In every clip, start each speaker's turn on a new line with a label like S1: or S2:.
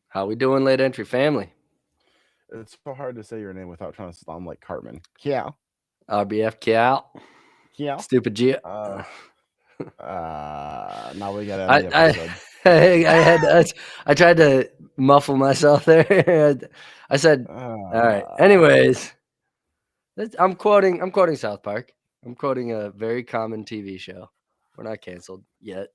S1: How we doing, late entry family?
S2: It's so hard to say your name without trying to sound like Cartman. Yeah,
S1: RBF Cal.
S2: yeah.
S1: Stupid G.
S2: Uh, now we gotta end
S1: I
S2: the
S1: I
S2: episode.
S1: I had I tried to muffle myself there. I said, "All right."
S2: Uh,
S1: Anyways, I'm quoting South Park. I'm quoting a very common TV show. We're not canceled yet.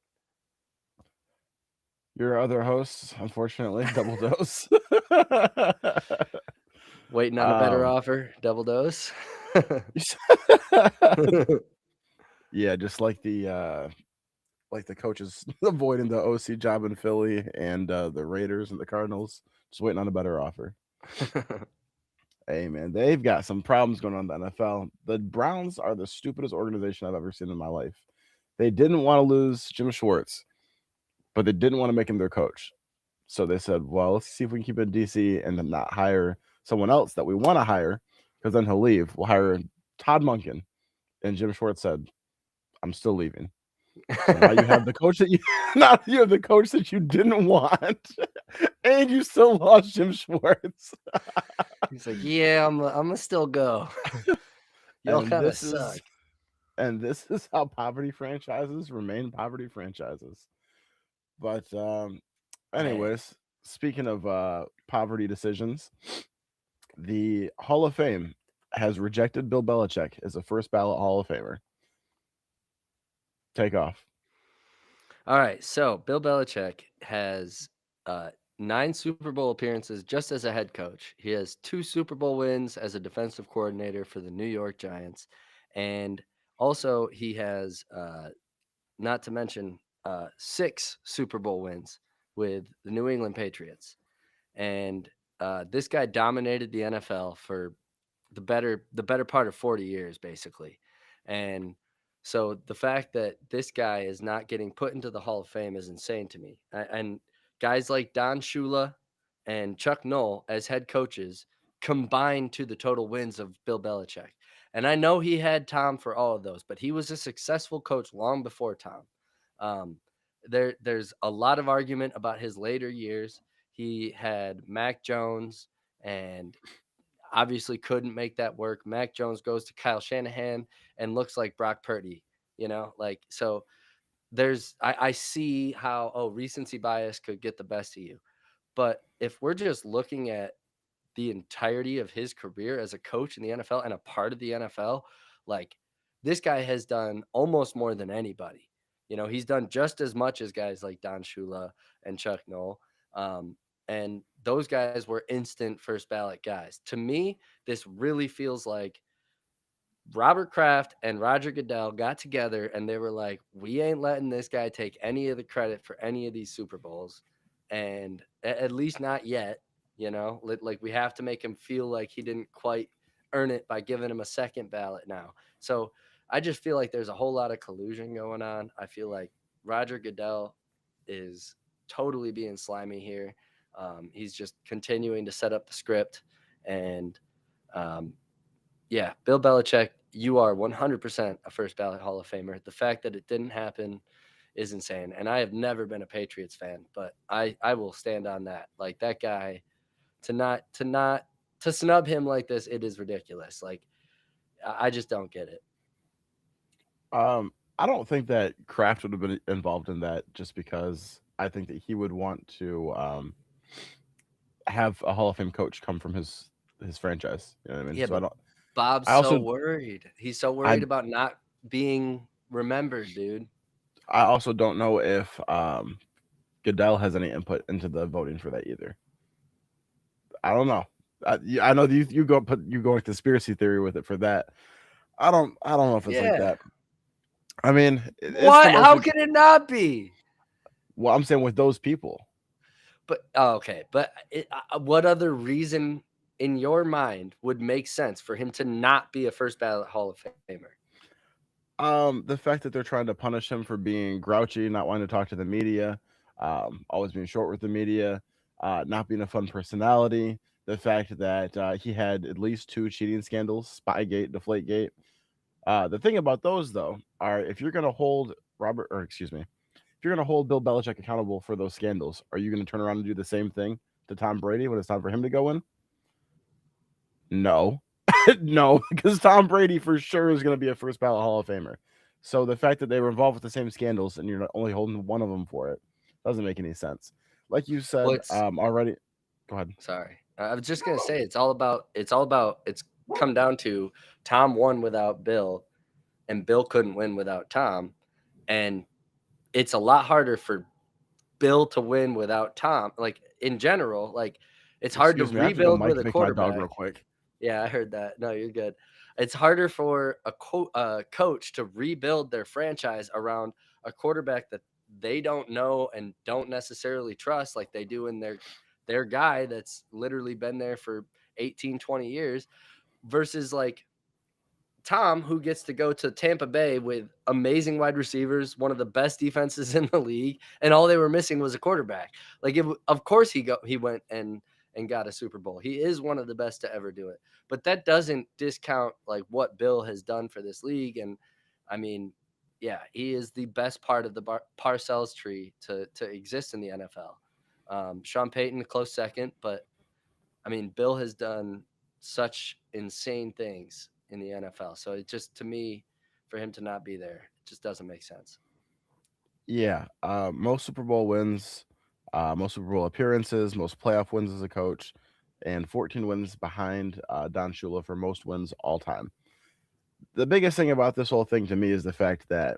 S2: your other hosts, unfortunately, double dose.
S1: Waiting on a better
S2: um,
S1: offer. Double dose.
S2: yeah, just like the coaches avoiding the OC job in Philly and the Raiders and the Cardinals, just waiting on a better offer. Hey man, they've got some problems going on in the NFL. The Browns are the stupidest organization I've ever seen in my life. They didn't want to lose Jim Schwartz, but they didn't want to make him their coach. So they said, well, let's see if we can keep it in DC and then not hire someone else that we want to hire because then he'll leave. We'll hire Todd Monken. And Jim Schwartz said, I'm still leaving. So now you have the coach that you now you have the coach that you didn't want, and you still lost Jim Schwartz.
S1: He's like, "Yeah, I'm gonna still go. Y'all
S2: and
S1: kind of
S2: this
S1: suck."
S2: is and this is how poverty franchises remain poverty franchises. But
S1: Man.
S2: anyways, speaking of poverty decisions, the Hall of Fame has rejected Bill Belichick as a first ballot Hall of Famer. Take off.
S1: All right, so Bill Belichick has 9 Super Bowl appearances just as a head coach. He has 2 Super Bowl wins as a defensive coordinator for the New York Giants, and also he has, not to mention, 6 Super Bowl wins with the New England Patriots. And this guy dominated the NFL for the better part of 40 years, basically. And so the fact that this guy is not getting put into the Hall of Fame is insane to me. And guys like Don Shula and Chuck Noll as head coaches combined to the total wins of Bill Belichick. And I know he had Tom for all of those, but he was a successful coach long before Tom. Um, there's a lot of argument about his later years. He had Mac Jones and obviously couldn't make that work. Mac Jones goes to Kyle Shanahan and looks like Brock Purdy, like so I see how recency bias could get the best of you. But if we're just looking at the entirety of his career as a coach in the NFL and a part of the NFL, like this guy has done almost more than anybody. He's done just as much as guys like Don Shula and Chuck Noll. Um, and those guys were instant first ballot guys. To me, this really feels like Robert Kraft and Roger Goodell got together and they were like, we ain't letting this guy take any of the credit for any of these Super Bowls. And at least not yet, like we have to make him feel like he didn't quite earn it by giving him a second ballot now. So I just feel like there's a whole lot of collusion going on. I feel like Roger Goodell is totally being slimy here. He's just continuing to set up the script. And um, yeah, Bill Belichick, you are 100% a first ballot Hall of Famer. The fact that it didn't happen is insane. And I have never been a Patriots fan, but I will stand on that. Like that guy to snub him like this, it is ridiculous. Like I just don't get it.
S2: I don't think that Kraft would have been involved in that just because I think that he would want to have a Hall of Fame coach come from his franchise. You know what I mean?
S1: Yeah,
S2: So I
S1: but
S2: don't.
S1: Bob's
S2: I
S1: so
S2: also
S1: worried. He's so worried
S2: I
S1: about not being remembered, dude.
S2: I also don't know if Goodell has any input into the voting for that either. I don't know. I know you go with conspiracy theory with it for that. I don't know if it's like
S1: Yeah.
S2: that. I mean, it's the
S1: What?
S2: most.
S1: How can it not be?
S2: Well, I'm saying with those people.
S1: But okay, but what other reason in your mind would make sense for him to not be a first ballot Hall of Famer?
S2: The fact that they're trying to punish him for being grouchy, not wanting to talk to the media, always being short with the media, not being a fun personality. The fact that he had at least 2 cheating scandals, Spygate, Deflategate. The thing about those though are if you're going to hold if you're going to hold Bill Belichick accountable for those scandals, are you going to turn around and do the same thing to Tom Brady when it's time for him to go in? No. No, because Tom Brady for sure is going to be a first ballot Hall of Famer. So the fact that they were involved with the same scandals and you're not only holding one of them for it doesn't make any sense. Like you said
S1: What's
S2: already, go ahead.
S1: Sorry. I was just gonna say it's come down to Tom won without Bill, and Bill couldn't win without Tom, and it's a lot harder for Bill to win without Tom. Like in general, like it's hard to
S2: Excuse me, I have to go
S1: rebuild with
S2: mic
S1: a
S2: make my dog
S1: quarterback.
S2: real quick.
S1: Yeah, I heard that. No, you're good. It's harder for a coach to rebuild their franchise around a quarterback that they don't know and don't necessarily trust like they do in their guy that's literally been there for 18, 20 years versus like Tom, who gets to go to Tampa Bay with amazing wide receivers, one of the best defenses in the league, and all they were missing was a quarterback. Like, of course, he went and got a Super Bowl. He is one of the best to ever do it. But that doesn't discount like what Bill has done for this league. And I mean, yeah, he is the best part of the Parcells tree to exist in the NFL. Sean Payton, a close second, but I mean, Bill has done such insane things in the NFL. So it just to me, for him to not be there, it just doesn't make sense.
S2: Yeah, most Super Bowl wins, most Super Bowl appearances, most playoff wins as a coach, and 14 wins behind Don Shula for most wins all time. The biggest thing about this whole thing to me is the fact that,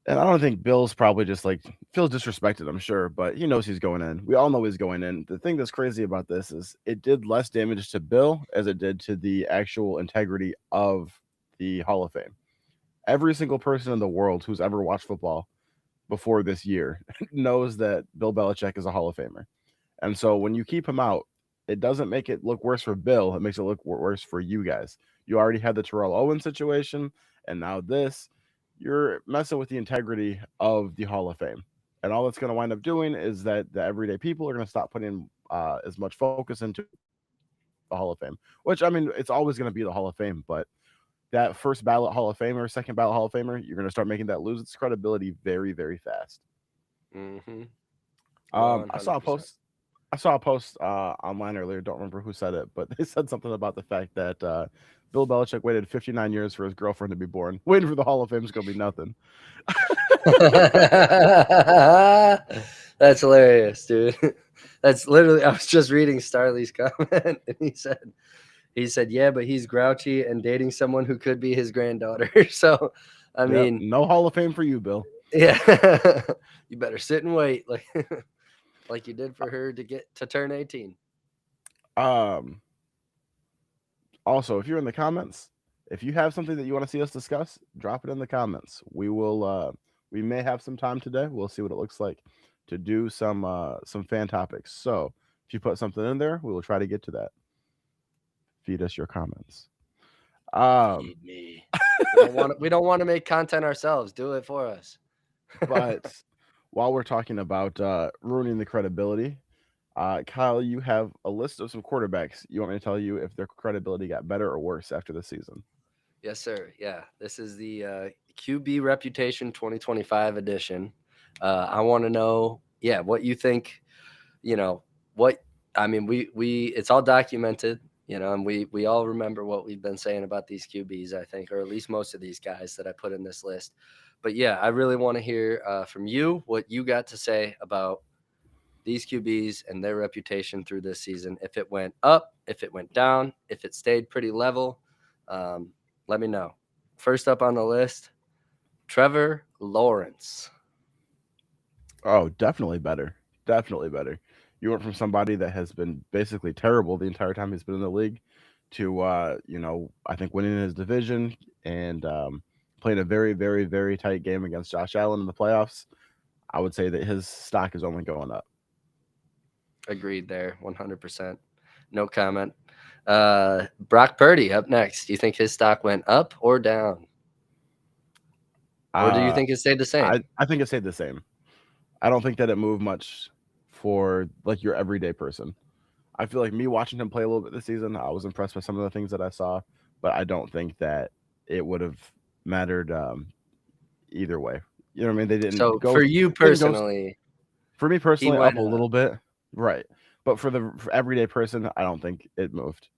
S2: and I don't think Bill's probably just like feels disrespected, I'm sure, but he knows he's going in. We all know he's going in. The thing that's crazy about this is it did less damage to Bill as it did to the actual integrity of the Hall of Fame. Every single person in the world who's ever watched football before this year knows that Bill Belichick is a Hall of Famer. And so when you keep him out, it doesn't make it look worse for Bill. It makes it look worse for you guys. You already had the Terrell Owens situation, and now this. You're messing with the integrity of the Hall of Fame. And all it's going to wind up doing is that the everyday people are going to stop putting as much focus into the Hall of Fame, which, I mean, it's always going to be the Hall of Fame, but that first ballot Hall of Famer, second ballot Hall of Famer, you're going to start making that lose its credibility very, very fast.
S1: Mm-hmm.
S2: I saw a
S1: 100%.
S2: post. I saw a post online earlier. Don't remember who said it, but they said something about the fact that Bill Belichick waited 59 years for his girlfriend to be born. Waiting for the Hall of Fame is going to be nothing.
S1: That's hilarious, dude. That's literally I was just reading Starley's comment and he said, yeah, but he's grouchy and dating someone who could be his granddaughter. So I
S2: Yep,
S1: mean,
S2: no Hall of Fame for you, Bill.
S1: yeah. You better sit and wait like you did for her to get to turn 18.
S2: Um, Also, if you're in the comments, if you have something that you want to see us discuss, drop it in the comments. We will. We may have some time today. We'll see what it looks like to do some fan topics. So if you put something in there, we will try to get to that. Feed us your comments. Um,
S1: Feed me. We don't want to make content ourselves. Do it for us.
S2: but while we're talking about ruining the credibility, Kyle, you have a list of some quarterbacks. You want me to tell you if their credibility got better or worse after the season?
S1: Yes, sir. Yeah, this is the QB Reputation 2025 edition. I want to know, yeah, what you think. You know what I mean. We it's all documented. And we all remember what we've been saying about these QBs. I think, or at least most of these guys that I put in this list. But yeah, I really want to hear from you what you got to say about these QBs and their reputation through this season. If it went up, if it went down, if it stayed pretty level, um, let me know. First up on the list, Trevor Lawrence.
S2: Oh, definitely better. Definitely better. You went from somebody that has been basically terrible the entire time he's been in the league to, I think winning his division and playing a very, very, very tight game against Josh Allen in the playoffs. I would say that his stock is only going up.
S1: Agreed there, 100%. No comment. Brock Purdy up next. Do you think his stock went up or down? Or do you
S2: Uh,
S1: think it stayed the same?
S2: I think it stayed the same. I don't think that it moved much for like your everyday person. I feel like me watching him play a little bit this season, I was impressed with some of the things that I saw, but I don't think that it would have mattered either way. You know what I mean?
S1: So for you
S2: Didn't go
S1: personally,
S2: for me
S1: he
S2: personally up
S1: went
S2: a
S1: up.
S2: little bit, right? but for everyday person, I don't think it moved.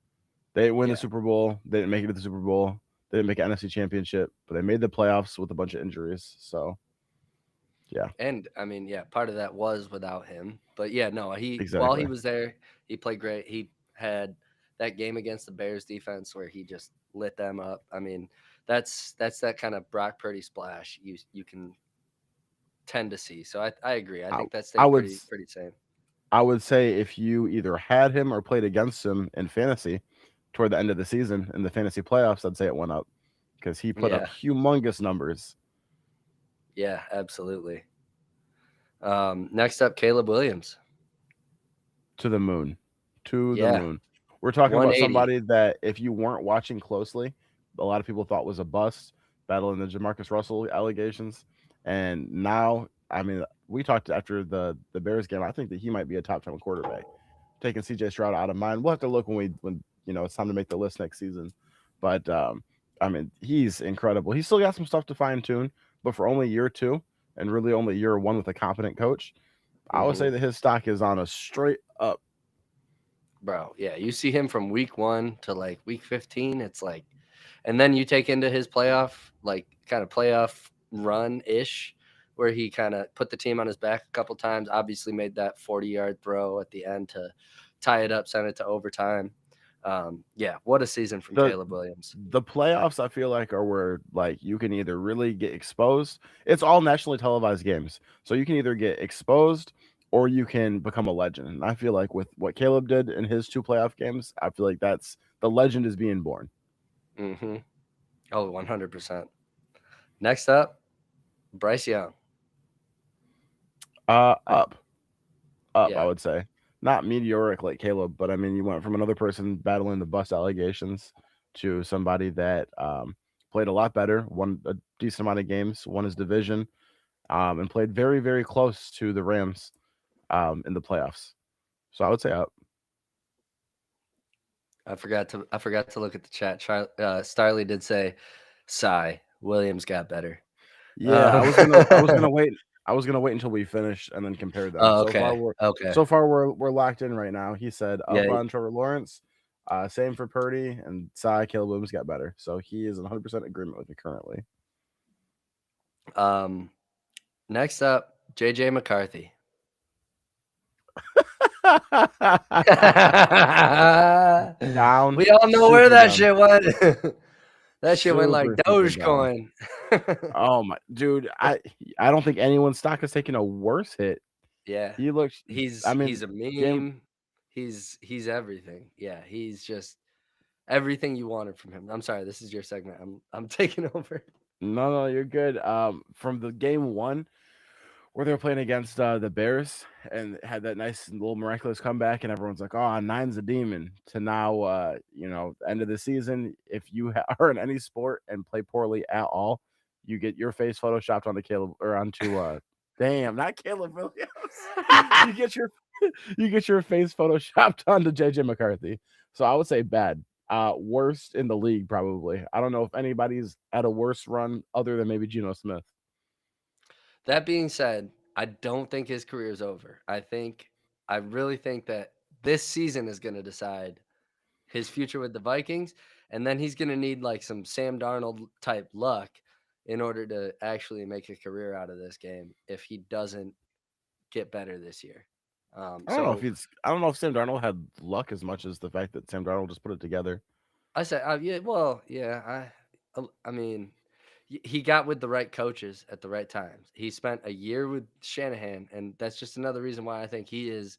S2: They didn't win the
S1: Yeah.
S2: Super Bowl. They didn't make it to the Super Bowl. They didn't make an NFC Championship, but they made the playoffs with a bunch of injuries. So yeah,
S1: And I mean, yeah, part of that was without him. But yeah, no, he while he
S2: exactly.
S1: was there, he played great. He had that game against the Bears defense where he just lit them up. I mean, that's that kind of Brock Purdy splash you can tend to see. So I agree. I
S2: I
S1: think that
S2: I
S1: stayed
S2: would
S1: pretty same.
S2: I would say if you either had him or played against him in fantasy toward the end of the season in the fantasy playoffs, I'd say it went up because he put up
S1: Yeah.
S2: humongous numbers.
S1: Yeah, absolutely. Next up, Caleb Williams.
S2: To the moon. To the
S1: Yeah,
S2: moon. We're talking about
S1: 180.
S2: somebody that if you weren't watching closely, a lot of people thought was a bust, battling the Jamarcus Russell allegations. And now, I mean, we talked after the Bears game. I think that he might be a top 10 quarterback. Taking CJ Stroud out of mind. We'll have to look when it's time to make the list next season. But I mean, he's incredible. He's still got some stuff to fine tune, but for only year two and really only year one with a competent coach, I would say
S1: Hmm.
S2: that his stock is on a straight up.
S1: Bro, yeah, you see him from week 1 to like week 15, it's like, and then you take into his playoff, like kind of playoff run ish, where he kind of put the team on his back a couple times, obviously made that 40-yard throw at the end to tie it up, send it to overtime. Yeah, what a season from
S2: the
S1: Caleb Williams.
S2: the playoffs I feel like are where like you can either really get exposed. It's all nationally televised games. So you can either get exposed or you can become a legend. And I feel like with what Caleb did in his two playoff games, I feel like that's the legend is being born.
S1: Hmm. Oh, 100%. Next up, Bryce Young. I,
S2: Up. Up, I
S1: yeah.
S2: would say. Not meteoric like Caleb, but I mean you went from another person battling the bust allegations to somebody that played a lot better, won a decent amount of games, won his division, and played very, very close to the Rams in the playoffs. So I would say up.
S1: I forgot to look at the chat. Starley did say, "Sigh, Williams got better."
S2: Yeah,
S1: Um,
S2: I was gonna wait until we finished and then compare them.
S1: oh, okay, okay,
S2: So far we're locked in right now. He said
S1: yeah.
S2: up on Trevor Lawrence. Same for Purdy and Cy Caleb Williams got better. So he is in 100% agreement with me currently.
S1: Um, next up, JJ McCarthy.
S2: Down,
S1: We all know where
S2: super
S1: that
S2: down,
S1: shit went. That shit went like
S2: super super down.
S1: Dogecoin.
S2: Oh my dude, I don't think anyone's stock has taken a worse hit.
S1: Yeah,
S2: He looks.
S1: he's
S2: I
S1: he's
S2: mean,
S1: a
S2: game.
S1: meme. He's everything. Yeah, he's just everything you wanted from him. I'm sorry, this is your segment. I'm taking over.
S2: No, no, you're good. From the game one where they were playing against the Bears and had that nice little miraculous comeback, and everyone's like, "Oh, nine's a demon." To now, end of the season, if you are in any sport and play poorly at all, you get your face photoshopped onto Caleb or onto damn, not Caleb Williams. you get your you get your face photoshopped onto JJ McCarthy. So I would say bad. Worst in the league, probably. I don't know if anybody's at a worse run other than maybe Geno Smith.
S1: That being said, I don't think his career is over. I really think that this season is going to decide his future with the Vikings, and then he's going to need like some Sam Darnold type luck in order to actually make a career out of this game if he doesn't get better this year. So
S2: I don't know if Sam Darnold had luck as much as the fact that Sam Darnold just put it together.
S1: I said, yeah, well, yeah, I mean, he got with the right coaches at the right times. He spent a year with Shanahan, and that's just another reason why I think he is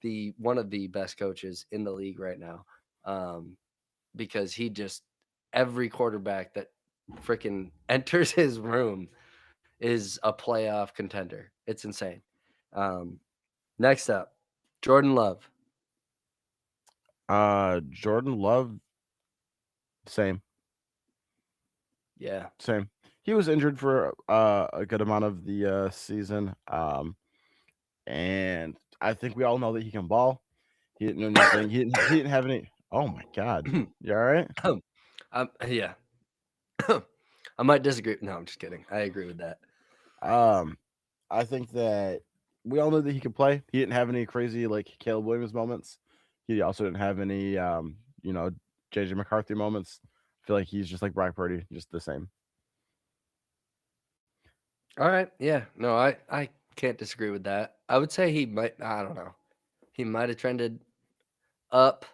S1: the one of the best coaches in the league right now. Um, because he just every quarterback that freaking enters his room is a playoff contender. It's insane. Um, next up, Jordan Love.
S2: Jordan Love, same,
S1: Yeah.
S2: same. He was injured for a good amount of the season, and I think we all know that he can ball. He didn't do anything. He didn't have any. Oh my god, you all right?
S1: Yeah. I might disagree. No, I'm just kidding. I agree with that.
S2: Um, I think that. we all knew that he could play. He didn't have any crazy like Caleb Williams moments. He also didn't have any you know, JJ McCarthy moments. I feel like he's just like Brock Purdy, just the same.
S1: All right. Yeah. No, I can't disagree with that. I would say he might. I don't know. He might have trended up,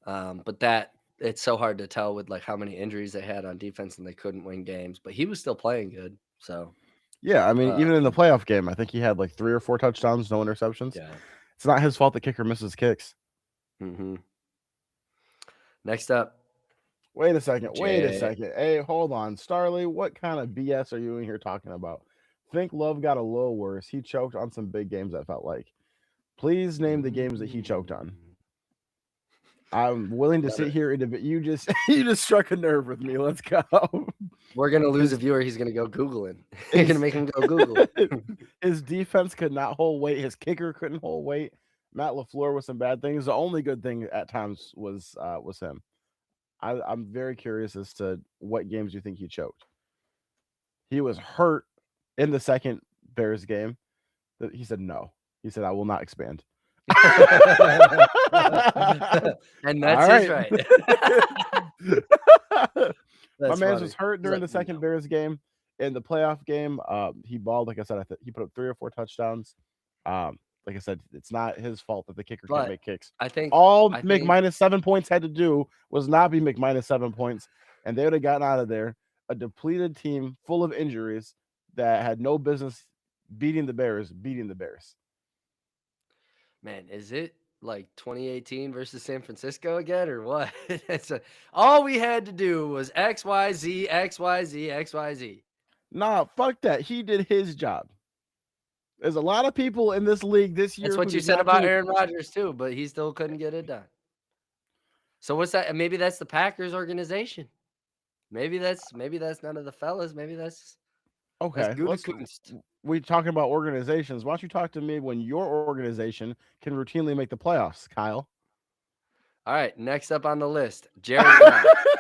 S1: but that it's so hard to tell with like how many injuries they had on defense and they couldn't win games. But he was still playing good. So
S2: Yeah, I mean,
S1: uh,
S2: even in the playoff game, I think he had like 3 or 4 touchdowns, no interceptions.
S1: yeah.
S2: It's not his fault the kicker misses kicks.
S1: Hmm. Next up,
S2: Wait a second. Wait a
S1: J.
S2: second. Hey, hold on. Starley, what kind of BS are you in here talking about? Think Love got a little worse. He choked on some big games, I felt like. Please name the games that he choked on.
S1: Mm,
S2: I'm willing to
S1: let
S2: sit
S1: it-
S2: here and you just you just struck a nerve with me. Let's go.
S1: We're gonna lose a
S2: his
S1: viewer. He's gonna go Googling. You're gonna
S2: his
S1: make him go Google.
S2: his defense could not hold weight. His kicker couldn't hold weight. Matt LaFleur with some bad things. The only good thing at times was him. I'm very curious as to what games you think he choked. He was hurt in the second Bears game. He said no. He said I will not expand.
S1: And that's
S2: All
S1: his
S2: right.
S1: right.
S2: My
S1: That's
S2: man
S1: funny.
S2: was hurt
S1: He's
S2: during
S1: like,
S2: the second
S1: no.
S2: Bears game. In the playoff game, he balled. Like I said, he put up 3 or 4 touchdowns. Like I said, it's not his fault that the kicker can't
S1: But
S2: make kicks.
S1: I think
S2: All
S1: I think
S2: McMinus 7 points had to do was not be McMinus 7 points, and they would have gotten out of there a depleted team full of injuries that had no business beating the Bears. Beating the Bears.
S1: man, is it like 2018 versus San Francisco again or what? All we had to do was XYZ, XYZ, XYZ.
S2: Nah, fuck that. He did his job. There's a lot of people in this league this
S1: That's
S2: year who
S1: what you
S2: did
S1: said
S2: not
S1: about
S2: do.
S1: Aaron Rodgers too, but he still couldn't get it done. So what's that? Maybe that's the Packers organization. Maybe that's none of the fellas. Maybe that's
S2: Okay,
S1: Gute
S2: let's
S1: Kunst.
S2: we talking about organizations. Why don't you talk to me when your organization can routinely make the playoffs, Kyle?
S1: All right, next up on the list, Jared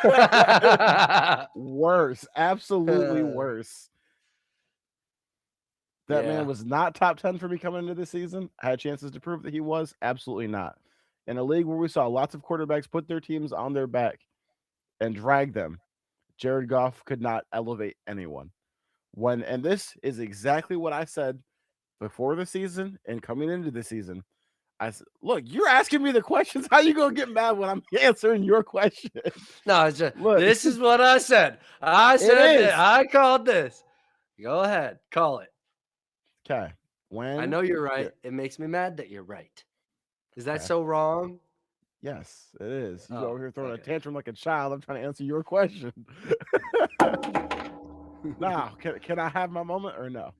S1: Goff.
S2: Worse, absolutely worse. That man
S1: Yeah.
S2: was not top 10 for me coming into the season. I had chances to prove that he was. Absolutely not. In a league where we saw lots of quarterbacks put their teams on their back and drag them, Jared Goff could not elevate anyone. And this is exactly what I said before the season and coming into the season. I said, look, you're asking me the questions. How you gonna get mad when I'm answering your question?
S1: No, it's just
S2: Look,
S1: this is what I said. I
S2: it
S1: said that
S2: is.
S1: I called this. Go ahead, call it.
S2: Okay.
S1: I
S2: When
S1: know you're
S2: yeah,
S1: right. It makes me mad that you're right. Is that
S2: okay.
S1: so wrong?
S2: Yes, it is. You
S1: Oh,
S2: over here throwing a
S1: okay.
S2: tantrum like a child. I'm trying to answer your question. Now, can I have my moment or no?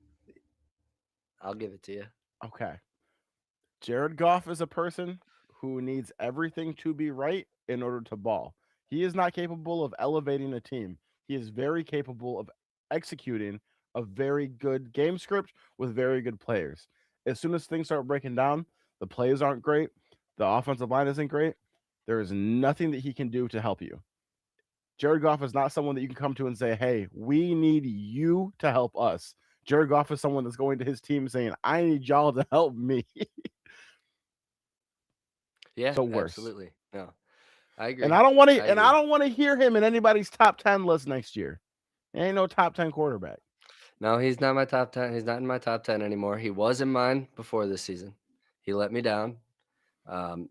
S1: I'll give it to you.
S2: Okay. Jared Goff is a person who needs everything to be right in order to ball. He is not capable of elevating a team. He is very capable of executing a very good game script with very good players. As soon as things start breaking down, the plays aren't great, the offensive line isn't great, there is nothing that he can do to help you. Jared Goff is not someone that you can come to and say, hey, we need you to help us. Jared Goff is someone that's going to his team saying, I need y'all to help me.
S1: Yeah,
S2: So worse.
S1: absolutely. No, I
S2: And
S1: agree.
S2: I don't want
S1: I
S2: to and I
S1: agree.
S2: don't want to hear him in anybody's top 10 list next year. He ain't no top 10 quarterback.
S1: No, he's not my top 10. He's not in my top 10 anymore. He was in mine before this season. He let me down.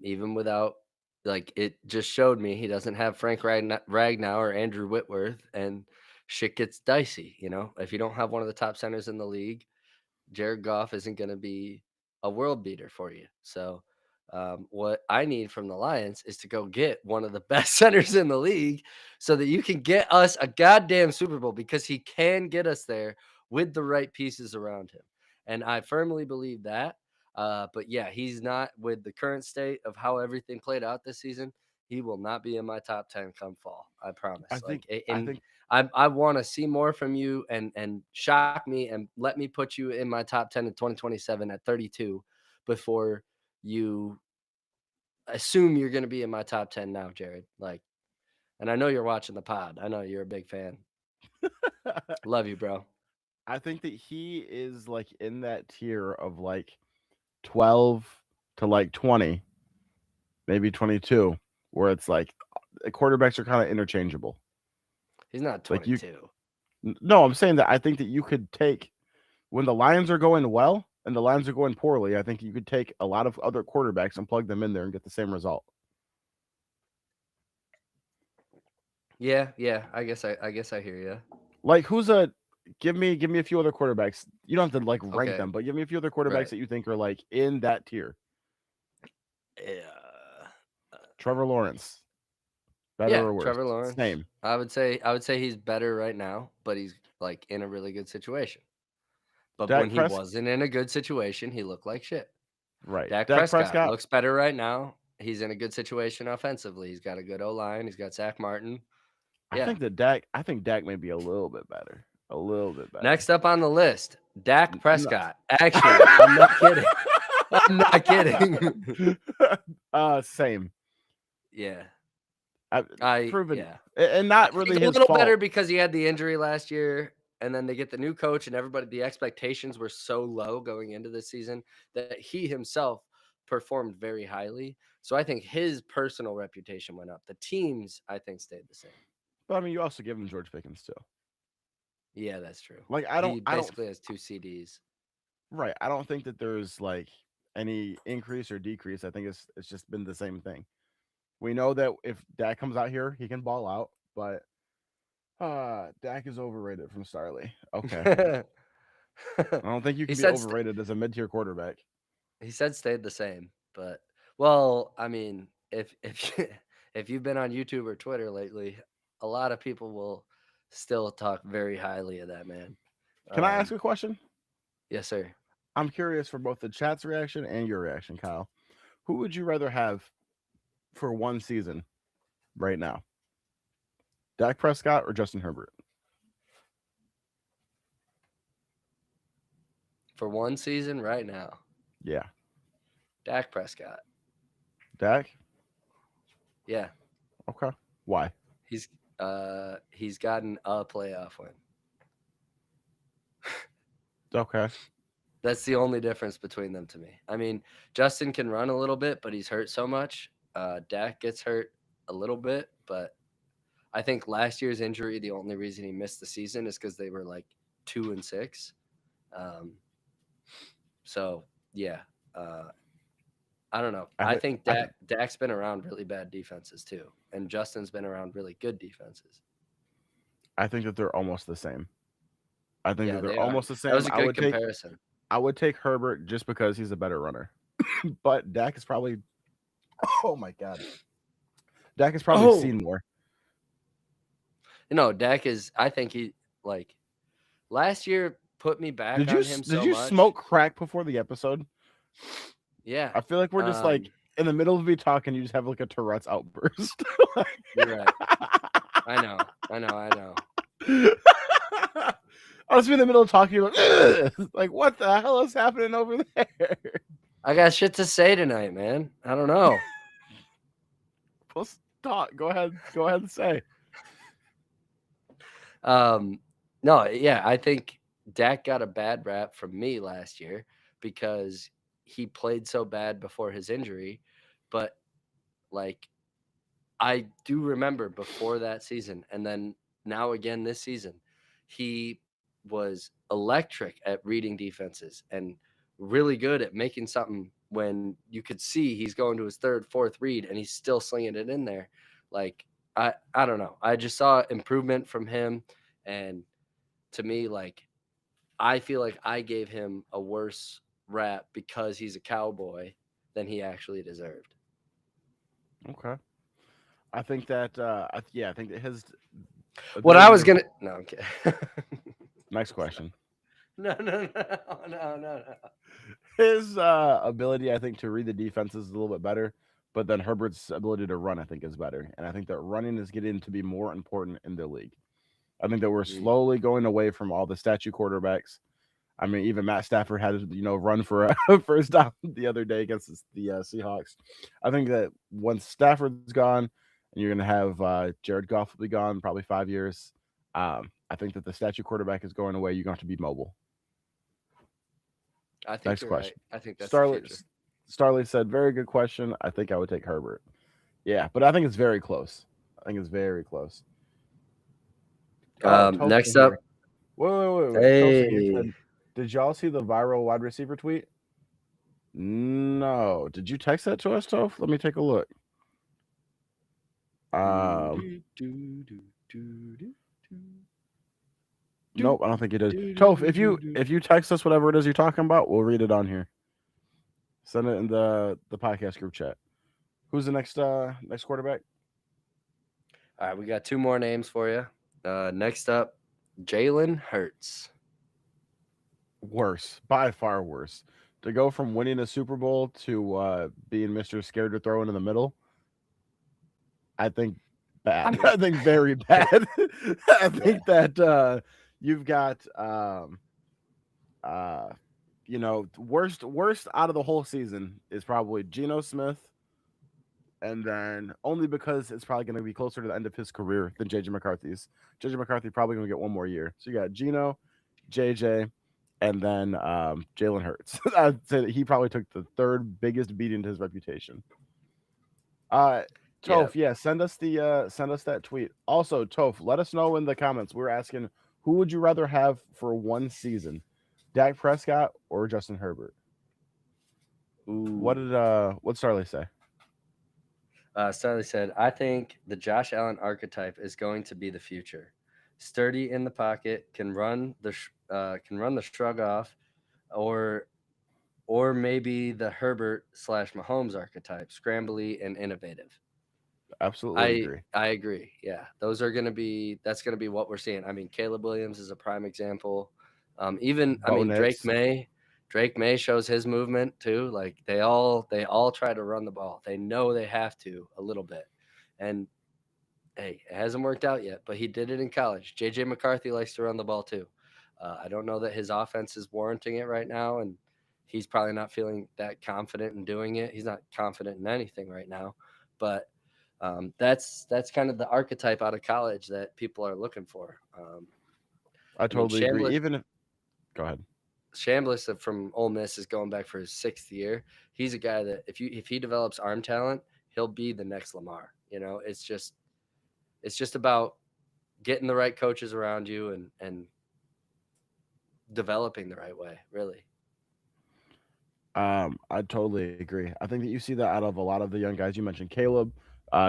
S1: Even without like it just showed me he doesn't have Frank Ragnow or Andrew Whitworth, and shit gets dicey. If you don't have one of the top centers in the league, Jared Goff isn't going to be a world beater for you. So, what I need from the Lions is to go get one of the best centers in the league so that you can get us a goddamn Super Bowl, because he can get us there with the right pieces around him. And I firmly believe that. But yeah, he's not, with the current state of how everything played out this season. He will not be in my top 10 come fall. I
S2: I
S1: promise.
S2: think I
S1: And
S2: think
S1: I want to see more from you, and shock me and let me put you in my top 10 in 2027 at 32 before you assume you're going to be in my top 10 now, Jared. Like, and I know you're watching the pod. I know you're a big fan. Love you, bro.
S2: I think that he is like in that tier of like 12 to like 20, maybe 22, where it's like the quarterbacks are kind of interchangeable.
S1: He's not
S2: Like you,
S1: 22.
S2: no, I'm saying that I think that you could take when the Lions are going well and the Lions are going poorly. I think you could take a lot of other quarterbacks and plug them in there and get the same result.
S1: Yeah, yeah. I guess I hear you.
S2: Like who's a give me a few other quarterbacks. You don't have to like rank
S1: Okay,
S2: them, but give me a few other quarterbacks
S1: right.
S2: that you think are like in that tier.
S1: Yeah.
S2: Trevor Lawrence, better
S1: Yeah,
S2: or worse?
S1: Trevor Lawrence.
S2: Same.
S1: I would say he's better right now, but he's like in a really good situation. But when
S2: Dak
S1: he
S2: Prescott,
S1: wasn't in a good situation, he looked like shit.
S2: right?
S1: Dak
S2: Dak
S1: Prescott
S2: Prescott.
S1: looks better right now. He's in a good situation offensively. He's got a good O line. He's got Zach Martin. Yeah.
S2: I think Dak may be a little bit better. A little bit better.
S1: Next up on the list, Dak
S2: No.
S1: Prescott. Actually, I'm not kidding. I'm not kidding.
S2: Same.
S1: Yeah.
S2: I proven
S1: Yeah.
S2: and
S1: I
S2: not really
S1: think a
S2: his
S1: little better
S2: fault.
S1: because he had the injury last year, and then they get the new coach, and everybody, the expectations were so low going into this season that he himself performed very highly. So I think his personal reputation went up. The teams, I think, stayed the same.
S2: But I mean, you also give him George Pickens too.
S1: Yeah, that's true.
S2: Like
S1: He
S2: I don't
S1: basically has two CDs.
S2: right. I don't think that there's like any increase or decrease. I think it's just been the same thing. We know that if Dak comes out here, he can ball out, but Dak is overrated from Starley. Okay. I don't think you
S1: he
S2: can be
S1: said
S2: overrated as a mid-tier quarterback.
S1: he said stayed the same, but well, I mean, if if you've been on YouTube or Twitter lately, a lot of people will still talk very highly of that man.
S2: Can I ask
S1: Um,
S2: a question?
S1: yes, sir.
S2: I'm curious for both the chat's reaction and your reaction, Kyle. Who would you rather have for one season right now? Dak Prescott or Justin Herbert?
S1: For one season, right now,
S2: Yeah.
S1: Dak Prescott.
S2: Dak?
S1: Yeah,
S2: Okay. Why?
S1: he's he's gotten a playoff win.
S2: Okay.
S1: That's the only difference between them to me. I mean, Justin can run a little bit, but he's hurt so much. Dak gets hurt a little bit, but I think last year's injury, the only reason he missed the season is because they were like 2-6. Um, so yeah, uh, I don't know.
S2: I
S1: I
S2: think
S1: think
S2: I think
S1: Dak's been around really bad defenses too, and Justin's been around really good defenses.
S2: I think that they're almost the same. I think that
S1: Yeah,
S2: they're
S1: they are.
S2: almost the
S1: That was
S2: same.
S1: a good comparison.
S2: I would take Herbert just because he's a better runner. But Dak is probably oh my god. Dak has probably
S1: Oh,
S2: seen more.
S1: Dak is. I think he like last year put me back on him
S2: Did
S1: so
S2: you
S1: much.
S2: smoke crack before the episode?
S1: Yeah,
S2: I feel like we're just like
S1: um,
S2: in the middle of me talking, you just have like a Tourette's outburst.
S1: you're right. I know. I know. I know.
S2: I'll just be in the middle of talking, like, like what the hell is happening over there?
S1: I got shit to say tonight, man. I don't know.
S2: Let's talk. Go ahead and say.
S1: Um, no, yeah, I think Dak got a bad rap from me last year because he played so bad before his injury. But like, I do remember before that season, and then now again this season, he was electric at reading defenses and really good at making something when you could see he's going to his third, fourth read and he's still slinging it in there. Like, I don't know. I just saw improvement from him. And to me, like, I feel like I gave him a worse rap because he's a cowboy than he actually deserved.
S2: Okay. I think that I think that his
S1: What I
S2: ability
S1: was
S2: to
S1: gonna no, I'm kidding.
S2: next question.
S1: No, no, no, no, no, no.
S2: His ability, I think, to read the defense is a little bit better, but then Herbert's ability to run, I think, is better. And I think that running is getting to be more important in the league. I think that we're
S1: Mm.
S2: slowly going away from all the statue quarterbacks. I mean, even Matt Stafford had to, run for a first down the other day against the Seahawks. I think that once Stafford's gone, and you're going to have Jared Goff will be gone probably 5 years. I think that the statue quarterback is going away. You're going to have to be mobile.
S1: I think
S2: Next
S1: you're right.
S2: question.
S1: I think that's the
S2: Starley
S1: future.
S2: Starley said, "Very good question. I think I would take Herbert." Yeah, but I think it's very close. I think it's very close. Oh, Toph's in
S1: Next
S2: here.
S1: up,
S2: Wait. Toph's in here.
S1: hey,
S2: Said, "Did y'all see the viral wide receiver tweet?" No. Did you text that to us, Toph? Let me take a look.
S1: do
S2: Um,
S1: do do do do do do
S2: nope, I don't think you did.
S1: do do
S2: Toph,
S1: do do do.
S2: if you text us whatever it is you're talking about, we'll read it on here. Send it in the podcast group chat. Who's the next quarterback?
S1: All right, we got two more names for you. Next up, Jalen Hurts.
S2: Worse, by far worse. To go from winning a Super Bowl to being Mr. Scared to throw into the middle, I think
S1: I
S2: bad.
S1: mean,
S2: I think very bad. I
S1: yeah,
S2: think that you've got uh worst out of the whole season is probably Geno Smith, and then only because it's probably going to be closer to the end of his career than JJ McCarthy's. JJ McCarthy probably going to get one more year. So you got Geno, JJ, and then Jalen Hurts. I'd say that he probably took the third biggest beating to his reputation. Uh,
S1: yeah.
S2: Toph, yeah, send us that tweet. Also, Toph, let us know in the comments. We're asking who would you rather have for one season, Dak Prescott or Justin Herbert?
S1: Ooh.
S2: What Starley say?
S1: Starley said, "I think the Josh Allen archetype is going to be the future. Sturdy in the pocket, can run the shrug off, or maybe the Herbert slash Mahomes archetype, scrambly and innovative."
S2: Absolutely
S1: I
S2: agree.
S1: I agree. Yeah, those are gonna be that's gonna be what we're seeing. I mean, Caleb Williams is a prime example. Even I
S2: Bo
S1: mean
S2: Nix,
S1: Drake May shows his movement too. Like they all try to run the ball. They know they have to a little bit, and hey, it hasn't worked out yet, but he did it in college. JJ McCarthy likes to run the ball too. I don't know that his offense is warranting it right now, and he's probably not feeling that confident in doing it. He's not confident in anything right now, but that's kind of the archetype out of college that people are looking for.
S2: I
S1: I mean,
S2: totally agree. Even if go ahead.
S1: Chambliss from Ole Miss is going back for his sixth year. He's a guy that if he develops arm talent, he'll be the next Lamar. It's just about getting the right coaches around you and developing the right way, really.
S2: I totally agree. I think that you see that out of a lot of the young guys you mentioned, Caleb,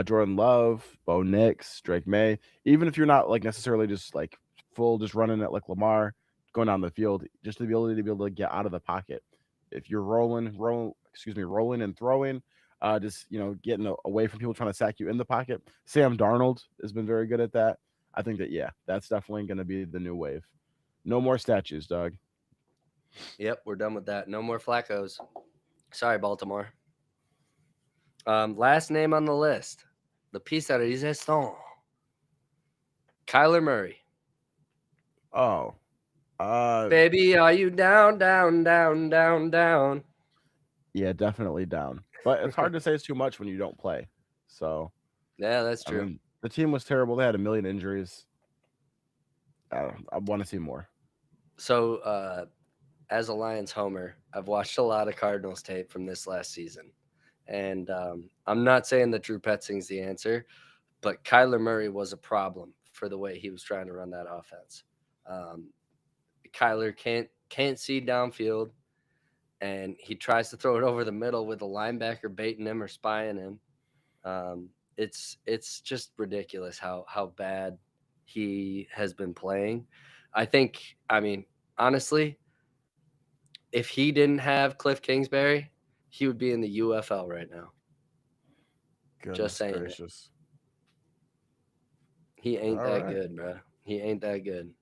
S2: Jordan Love, Bo Nix, Drake May. Even if you're not like necessarily just like full, just running it like Lamar, going down the field, just the ability to be able to get out of the pocket. If you're rolling and throwing, just getting away from people trying to sack you in the pocket. Sam Darnold has been very good at that. I think that yeah, that's definitely going to be the new wave. No more statues, dog.
S1: Yep, we're done with that. No more Flaccos. Sorry, Baltimore. Last name on the list, the piece de resistance, Kyler Murray.
S2: Oh, uh,
S1: Baby, are you down, down, down, down, down?
S2: yeah, definitely down. But it's hard to say it's too much when you don't play. So,
S1: Yeah, that's
S2: I
S1: true.
S2: mean, the team was terrible. They had a million injuries. I want to see more.
S1: So, as a Lions homer, I've watched a lot of Cardinals tape from this last season. And I'm not saying that Drew Petzing's the answer, but Kyler Murray was a problem for the way he was trying to run that offense. Um, Kyler can't see downfield, and he tries to throw it over the middle with a linebacker baiting him or spying him. It's just ridiculous how bad he has been playing. I think, I mean, honestly, if he didn't have Cliff Kingsbury, he would be in the UFL right now. Just
S2: Goodness
S1: saying it.
S2: gracious.
S1: He ain't
S2: All
S1: that
S2: right.
S1: good, bro. He ain't that good.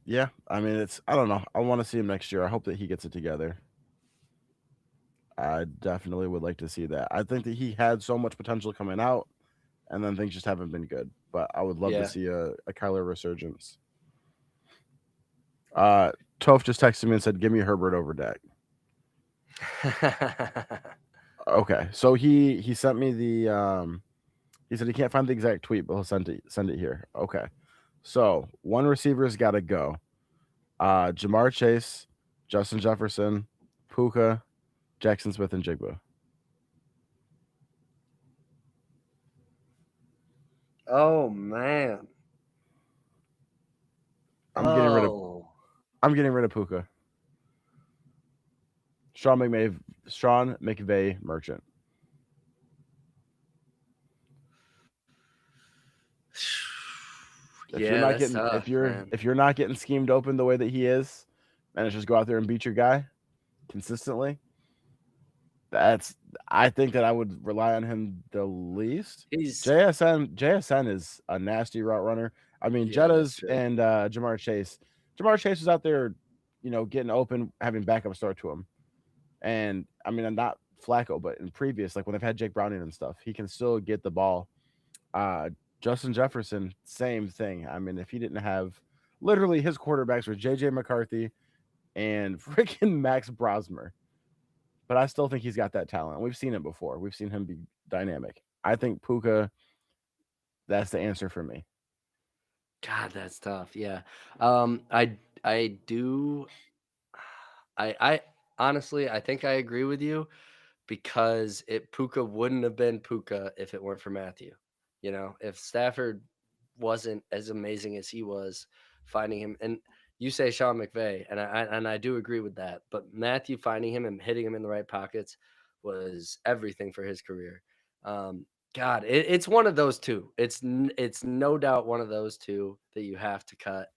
S2: Yeah. I mean, I don't know. I want to see him next year. I hope that he gets it together. I definitely would like to see that. I think that he had so much potential coming out, and then things just haven't been good. But I would love to
S1: Yeah.
S2: see a Kyler resurgence. Uh, Toph just texted me and said, "Give me Herbert over Dak." Okay, so he sent me He said he can't find the exact tweet, but he'll send it here. Okay. So one receiver's got to go. Jamar Chase, Justin Jefferson, Puka, Jackson Smith, and Jigba.
S1: Oh man.
S2: I'm getting rid of
S1: Oh.
S2: I'm getting rid of Puka. Sean McVay Merchant. If you're
S1: Yeah,
S2: not
S1: that's
S2: getting
S1: tough, man.
S2: if you're not getting schemed open the way that he is, and it's just go out there and beat your guy consistently, that's I think that I would rely on him the least.
S1: He's
S2: JSN is a nasty route runner. I mean,
S1: yeah, that's
S2: Jettas
S1: true.
S2: and Jamar Chase. Jamar Chase was out there, getting open, having backup start to him. And I mean, I'm not Flacco, but in previous, like when they've had Jake Browning and stuff, he can still get the ball. Uh, Justin Jefferson, same thing. I mean, if he didn't have literally his quarterbacks were JJ McCarthy and freaking Max Brosmer, but I still think he's got that talent. We've seen it before. We've seen him be dynamic. I think Puka, that's the answer for me.
S1: God, that's tough. Yeah. I do I honestly I think I agree with you because Puka wouldn't have been Puka if it weren't for Matthew. If Stafford wasn't as amazing as he was, finding him, and you say Sean McVay, and I do agree with that. But Matthew finding him and hitting him in the right pockets was everything for his career. God, it's one of those two. It's no doubt one of those two that you have to cut.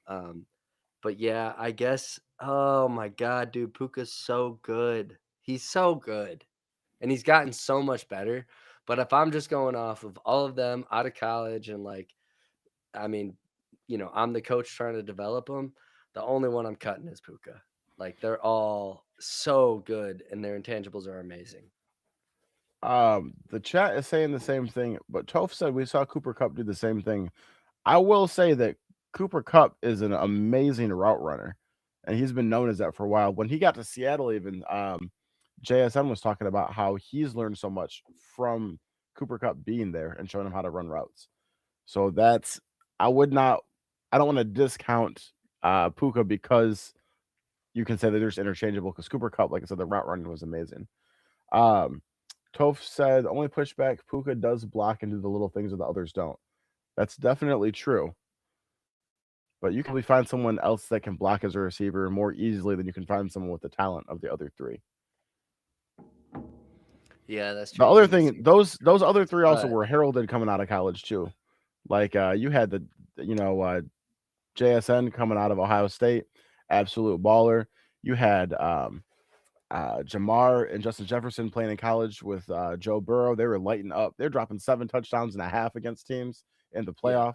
S1: Um, but yeah, I guess. Oh my God, dude, Puka's so good. He's so good, and he's gotten so much better. But if I'm just going off of all of them out of college and like, I mean, I'm the coach trying to develop them. The only one I'm cutting is Puka. Like they're all so good, and their intangibles are amazing.
S2: The chat is saying the same thing, but Toph said we saw Cooper Cup do the same thing. I will say that Cooper Cup is an amazing route runner, and he's been known as that for a while. When he got to Seattle, even JSN was talking about how he's learned so much from Cooper Cup being there and showing him how to run routes. So that's I would not I don't want to discount Puka because you can say that they're just interchangeable because Cooper Cup, like I said, the route running was amazing. Um, Toph said only pushback Puka does block and do the little things that the others don't. That's definitely true. But you can probably find someone else that can block as a receiver more easily than you can find someone with the talent of the other three.
S1: Yeah, that's
S2: The
S1: true.
S2: other
S1: Let me
S2: thing,
S1: see.
S2: those other three also
S1: But
S2: were heralded coming out of college too. Like you had JSN coming out of Ohio State, absolute baller. You had Jamar and Justin Jefferson playing in college with Joe Burrow. They were lighting up. They're dropping 7 touchdowns and a half against teams in the
S1: yeah,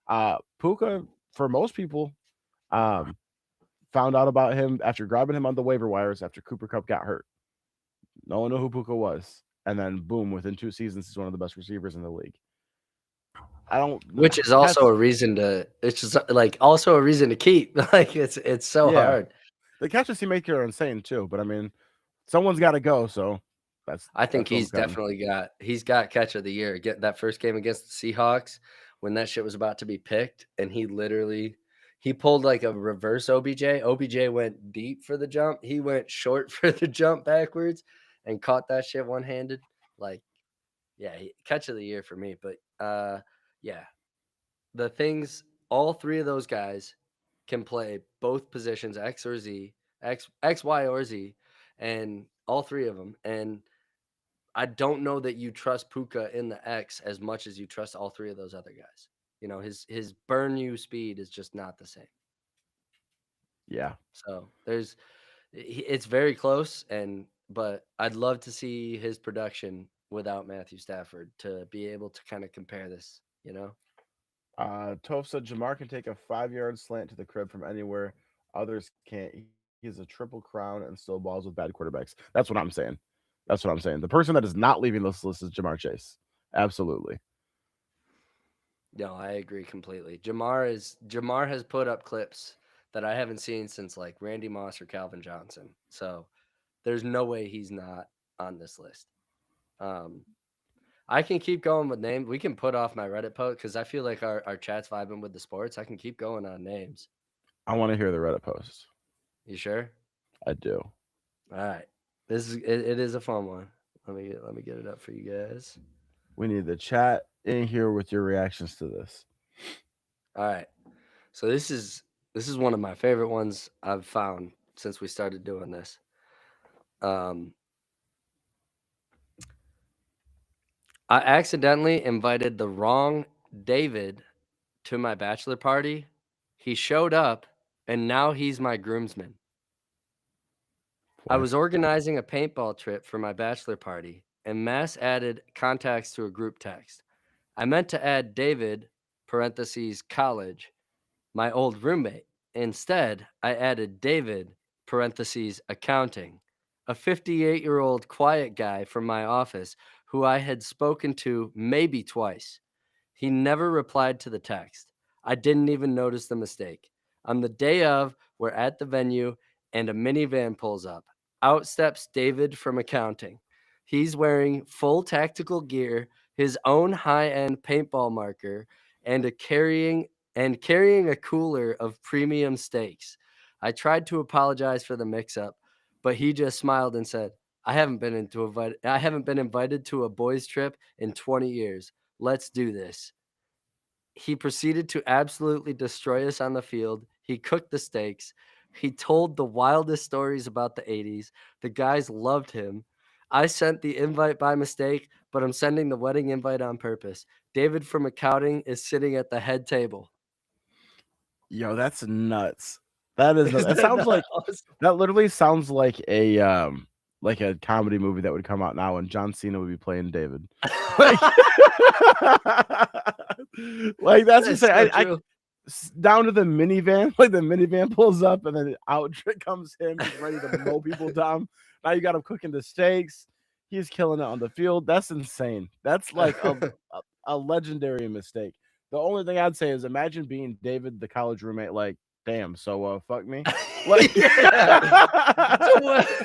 S2: playoffs. Puka, for most people, um, found out about him after grabbing him on the waiver wires after Cooper Cup got hurt. No one knew who Puka was. And then, boom, within 2 seasons, he's one of the best receivers in the league. I don't,
S1: which is also
S2: Cats,
S1: a reason to. It's just like also a reason to keep. Like it's so
S2: yeah.
S1: hard.
S2: The catches he makes are insane too, but I mean, someone's got to go. So that's
S1: I think
S2: that's what I'm cutting.
S1: he's got catch of the year. Get that first game against the Seahawks when that shit was about to be picked, and he pulled like a reverse OBJ. OBJ went deep for the jump. He went short for the jump backwards and caught that shit one handed. Like, yeah, catch of the year for me. But yeah, the things all three of those guys can play both positions, X or Z, X, Y, or Z, and all three of them. And I don't know that you trust Puka in the X as much as you trust all three of those other guys. His burn you speed is just not the same.
S2: Yeah.
S1: So it's very close, but I'd love to see his production without Matthew Stafford to be able to kind of compare this.
S2: Toph said Jamar can take a 5 yard slant to the crib from anywhere. Others can't. He's a triple crown and still balls with bad quarterbacks. That's what I'm saying. That's what I'm saying. The person that is not leaving this list is Jamar Chase. Absolutely.
S1: No, I agree completely. Jamar has put up clips that I haven't seen since like Randy Moss or Calvin Johnson. So there's no way he's not on this list. Um, I can keep going with names. We can put off my Reddit post because I feel like our chat's vibing with the sports. I can keep going on names.
S2: I want to hear the Reddit post.
S1: You sure?
S2: I do.
S1: All right. It is a fun one. Let me get it up for you guys.
S2: We need the chat in here with your reactions to this.
S1: All right. So this is one of my favorite ones I've found since we started doing this. Um, I accidentally invited the wrong David to my bachelor party. He showed up, and now he's my groomsman. I
S2: What?
S1: was organizing a paintball trip for my bachelor party and mass added contacts to a group text. I meant to add David parentheses college, my old roommate. Instead, I added David parentheses accounting, a 58-year-old quiet guy from my office who I had spoken to maybe twice. He never replied to the text. I didn't even notice the mistake. On the day of, we're at the venue and a minivan pulls up. Out steps David from accounting. He's wearing full tactical gear, his own high-end paintball marker, and carrying a cooler of premium steaks. I tried to apologize for the mix-up, but he just smiled and said, I haven't been invited to a boys trip in 20 years. Let's do this. He proceeded to absolutely destroy us on the field. He cooked the steaks. He told the wildest stories about the 80s. The guys loved him. I sent the invite by mistake, but I'm sending the wedding invite on purpose. David from accounting is sitting at the head table.
S2: Yo, that's nuts. That is nuts.
S1: Is
S2: It
S1: that
S2: sounds
S1: not
S2: like
S1: awesome?
S2: that literally sounds like a comedy movie that would come out now and John Cena would be playing David. Like like that's
S1: That's
S2: insane.
S1: so
S2: I
S1: true.
S2: down to the minivan, like the minivan pulls up and then out comes him just ready to mow people down. Now you got him cooking the steaks. He's killing it on the field. That's insane. That's like a legendary mistake. The only thing I'd say is imagine being David, the college roommate, like, damn, so fuck me. Like
S1: Yeah.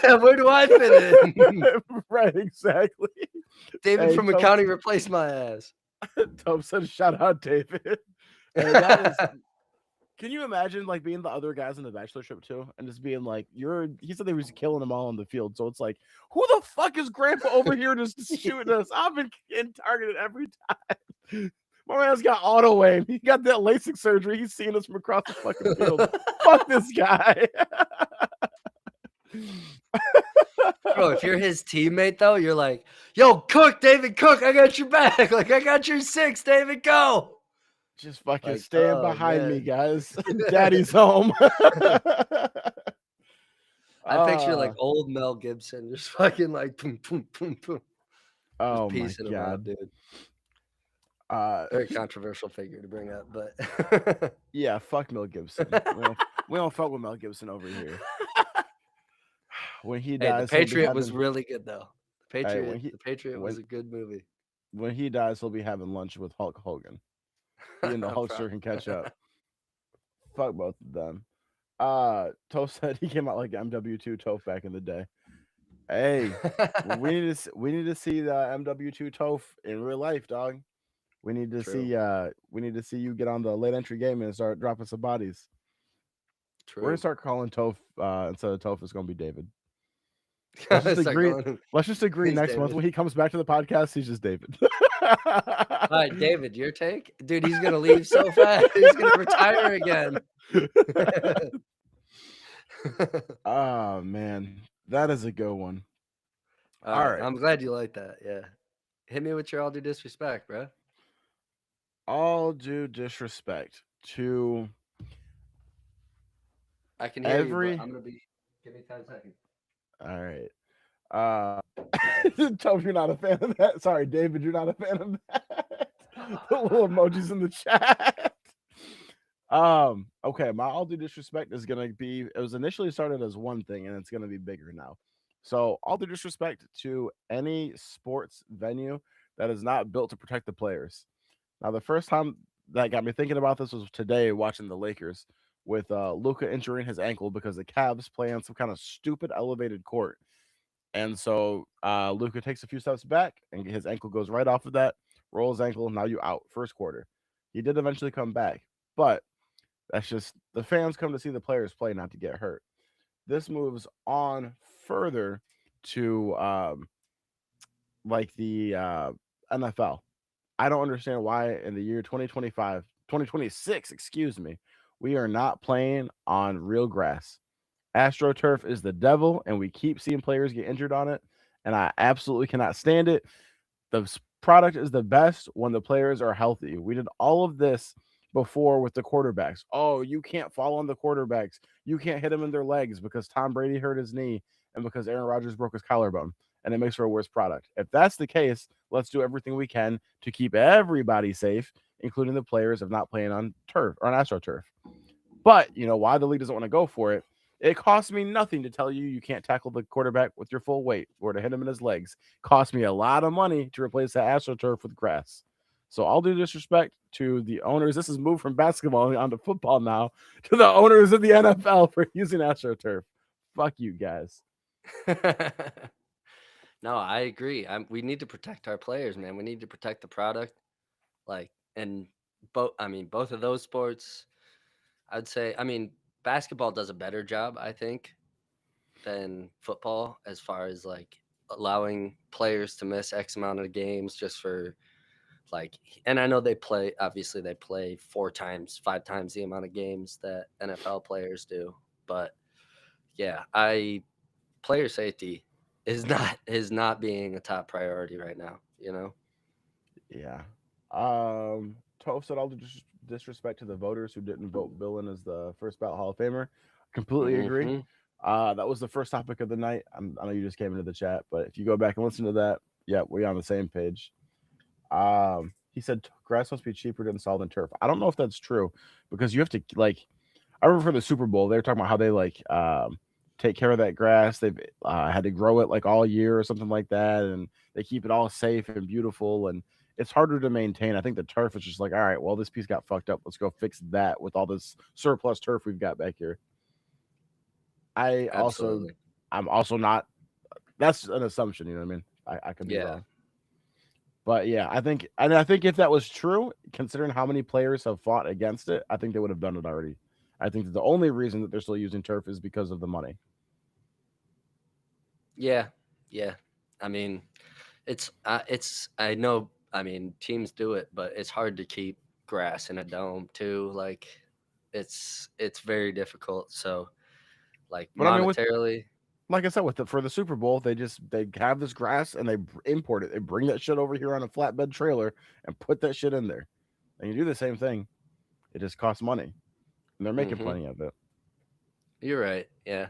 S1: So where do I fit in?
S2: right, exactly.
S1: David
S2: Hey,
S1: from accounting replaced my ass.
S2: Toph said shout out David. Hey, that is can you imagine like being the other guys in the bachelor trip too, and just being like, "You're." He said they was killing them all on the field, so it's like, who the fuck is Grandpa over here just shooting us? I've been getting targeted every time. My man's got auto aim. He got that LASIK surgery. He's seeing us from across the fucking field. Fuck this guy.
S1: Bro, if you're his teammate though, you're like, "Yo, Cook, David Cook, I got your back. Like I got your six, David, go."
S2: Just fucking
S1: Like,
S2: stand
S1: oh
S2: behind me,
S1: man.
S2: guys. Daddy's home.
S1: I picture like
S2: uh,
S1: old Mel Gibson just fucking like boom, boom, boom, boom, just
S2: oh my
S1: piecing him out,
S2: god.
S1: dude.
S2: Uh,
S1: Very controversial figure to bring up, but
S2: yeah, fuck Mel Gibson. We don't fuck with Mel Gibson over here. When he
S1: hey, The
S2: dies, he'll be
S1: Patriot was
S2: having.
S1: really good though.
S2: Hey,
S1: The Patriot was
S2: when
S1: a good movie.
S2: when he dies, he'll be having lunch with Hulk Hogan. He and the Hulkster can catch up.
S1: Probably.
S2: Fuck both of them. Toph said he came out like MW2 Toph back in the day. Hey, we need to see the MW2 Toph in real life, dog.
S1: True.
S2: We need to see you get on the late entry game and start dropping some bodies. We're gonna
S1: True.
S2: start calling Toph instead of Toph, it's gonna be David. Let's just
S1: Start
S2: agree.
S1: calling him.
S2: Let's just agree
S1: He's
S2: next month
S1: David.
S2: when he comes back to the podcast, he's just David.
S1: All right, David, your take? Dude, he's gonna leave so fast. He's gonna retire again.
S2: Oh man, that is a good one.
S1: All
S2: All
S1: right,
S2: right,
S1: I'm glad you like that. Yeah, hit me with your all due disrespect, bro.
S2: all due disrespect to
S1: I can hear you, but
S2: every.
S1: I'm gonna be. Give me 10 seconds.
S2: All right, uh, Toby, you're not a fan of that. Sorry, David, you're not a fan of that. The little emojis in the chat. Okay, my all due disrespect is gonna be. It was initially started as one thing, and it's gonna be bigger now. So, all due disrespect to any sports venue that is not built to protect the players. Now, the first time that got me thinking about this was today watching the Lakers with Luca injuring his ankle because the Cavs play on some kind of stupid elevated court. And so Luca takes a few steps back, and his ankle goes right off of that. Rolls ankle. Now you out first quarter. He did eventually come back, but that's just the fans come to see the players play, not to get hurt. This moves on further to like the NFL. I don't understand why in the year 2025, 2026, excuse me, we are not playing on real grass. AstroTurf is the devil, and we keep seeing players get injured on it, and I absolutely cannot stand it. The product is the best when the players are healthy. We did all of this before with the quarterbacks. Oh, you can't fall on the quarterbacks. You can't hit them in their legs because Tom Brady hurt his knee and because Aaron Rodgers broke his collarbone. And it makes for a worse product. If that's the case, let's do everything we can to keep everybody safe, including the players of not playing on turf or on AstroTurf. But you know why the league doesn't want to go for it? It costs me nothing to tell you you can't tackle the quarterback with your full weight or to hit him in his legs. Cost me a lot of money to replace that AstroTurf with grass. So I'll do disrespect to the owners. This is moved from basketball onto football now to the owners of the NFL for using AstroTurf. Fuck you guys.
S1: No, I agree. We need to protect our players, man. We need to protect the product. Like, and both of those sports, I'd say, basketball does a better job, I think, than football as far as like allowing players to miss X amount of games just for like, and I know obviously they play 4 times, 5 times the amount of games that NFL players do, but yeah, player safety is not being a top priority right now, you know?
S2: Yeah. Toph said all the disrespect to the voters who didn't vote Bill in as the first ballot Hall of Famer. Completely agree.
S1: Mhm.
S2: That was the first topic of the night. I know you just came into the chat, but if you go back and listen to that, yeah, we're on the same page. He said grass must be cheaper to install than turf. I don't know if that's true because you have to like. I remember for the Super Bowl, they were talking about how they like take care of that grass. They've had to grow it like all year or something like that, and they keep it all safe and beautiful. And it's harder to maintain. I think the turf is just like, all right, well, this piece got fucked up. Let's go fix that with all this surplus turf we've got back here. I also,
S1: Absolutely.
S2: I'm also not. That's an assumption. You know what I mean? I could be
S1: Yeah.
S2: wrong. But yeah, I think if that was true, considering how many players have fought against it, I think they would have done it already. I think that the only reason that they're still using turf is because of the money.
S1: Yeah. Yeah. I mean, it's I know, teams do it, but it's hard to keep grass in a dome too. Like it's very difficult. So, like
S2: But I mean, with
S1: monetarily,
S2: like I said, for the Super Bowl, they have this grass and they import it. They bring that shit over here on a flatbed trailer and put that shit in there. And you do the same thing. It just costs money, and they're making
S1: mhm.
S2: plenty of it.
S1: You're right. Yeah.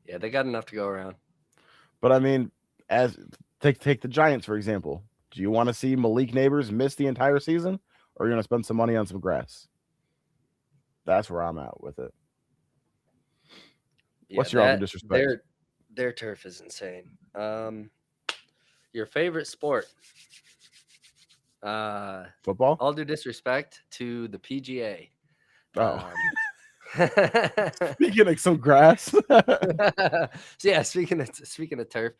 S1: Yeah, they got enough to go around.
S2: But I mean, as take the Giants for example. Do you want to see Malik Neighbors miss the entire season, or are you going to spend some money on some grass? That's where I'm at with it.
S1: Yeah,
S2: What's your other disrespect?
S1: their turf is insane. Your favorite sport? Uh,
S2: Football?
S1: all due disrespect to the PGA.
S2: Oh,
S1: Um,
S2: speaking of some grass.
S1: so yeah, speaking of turf,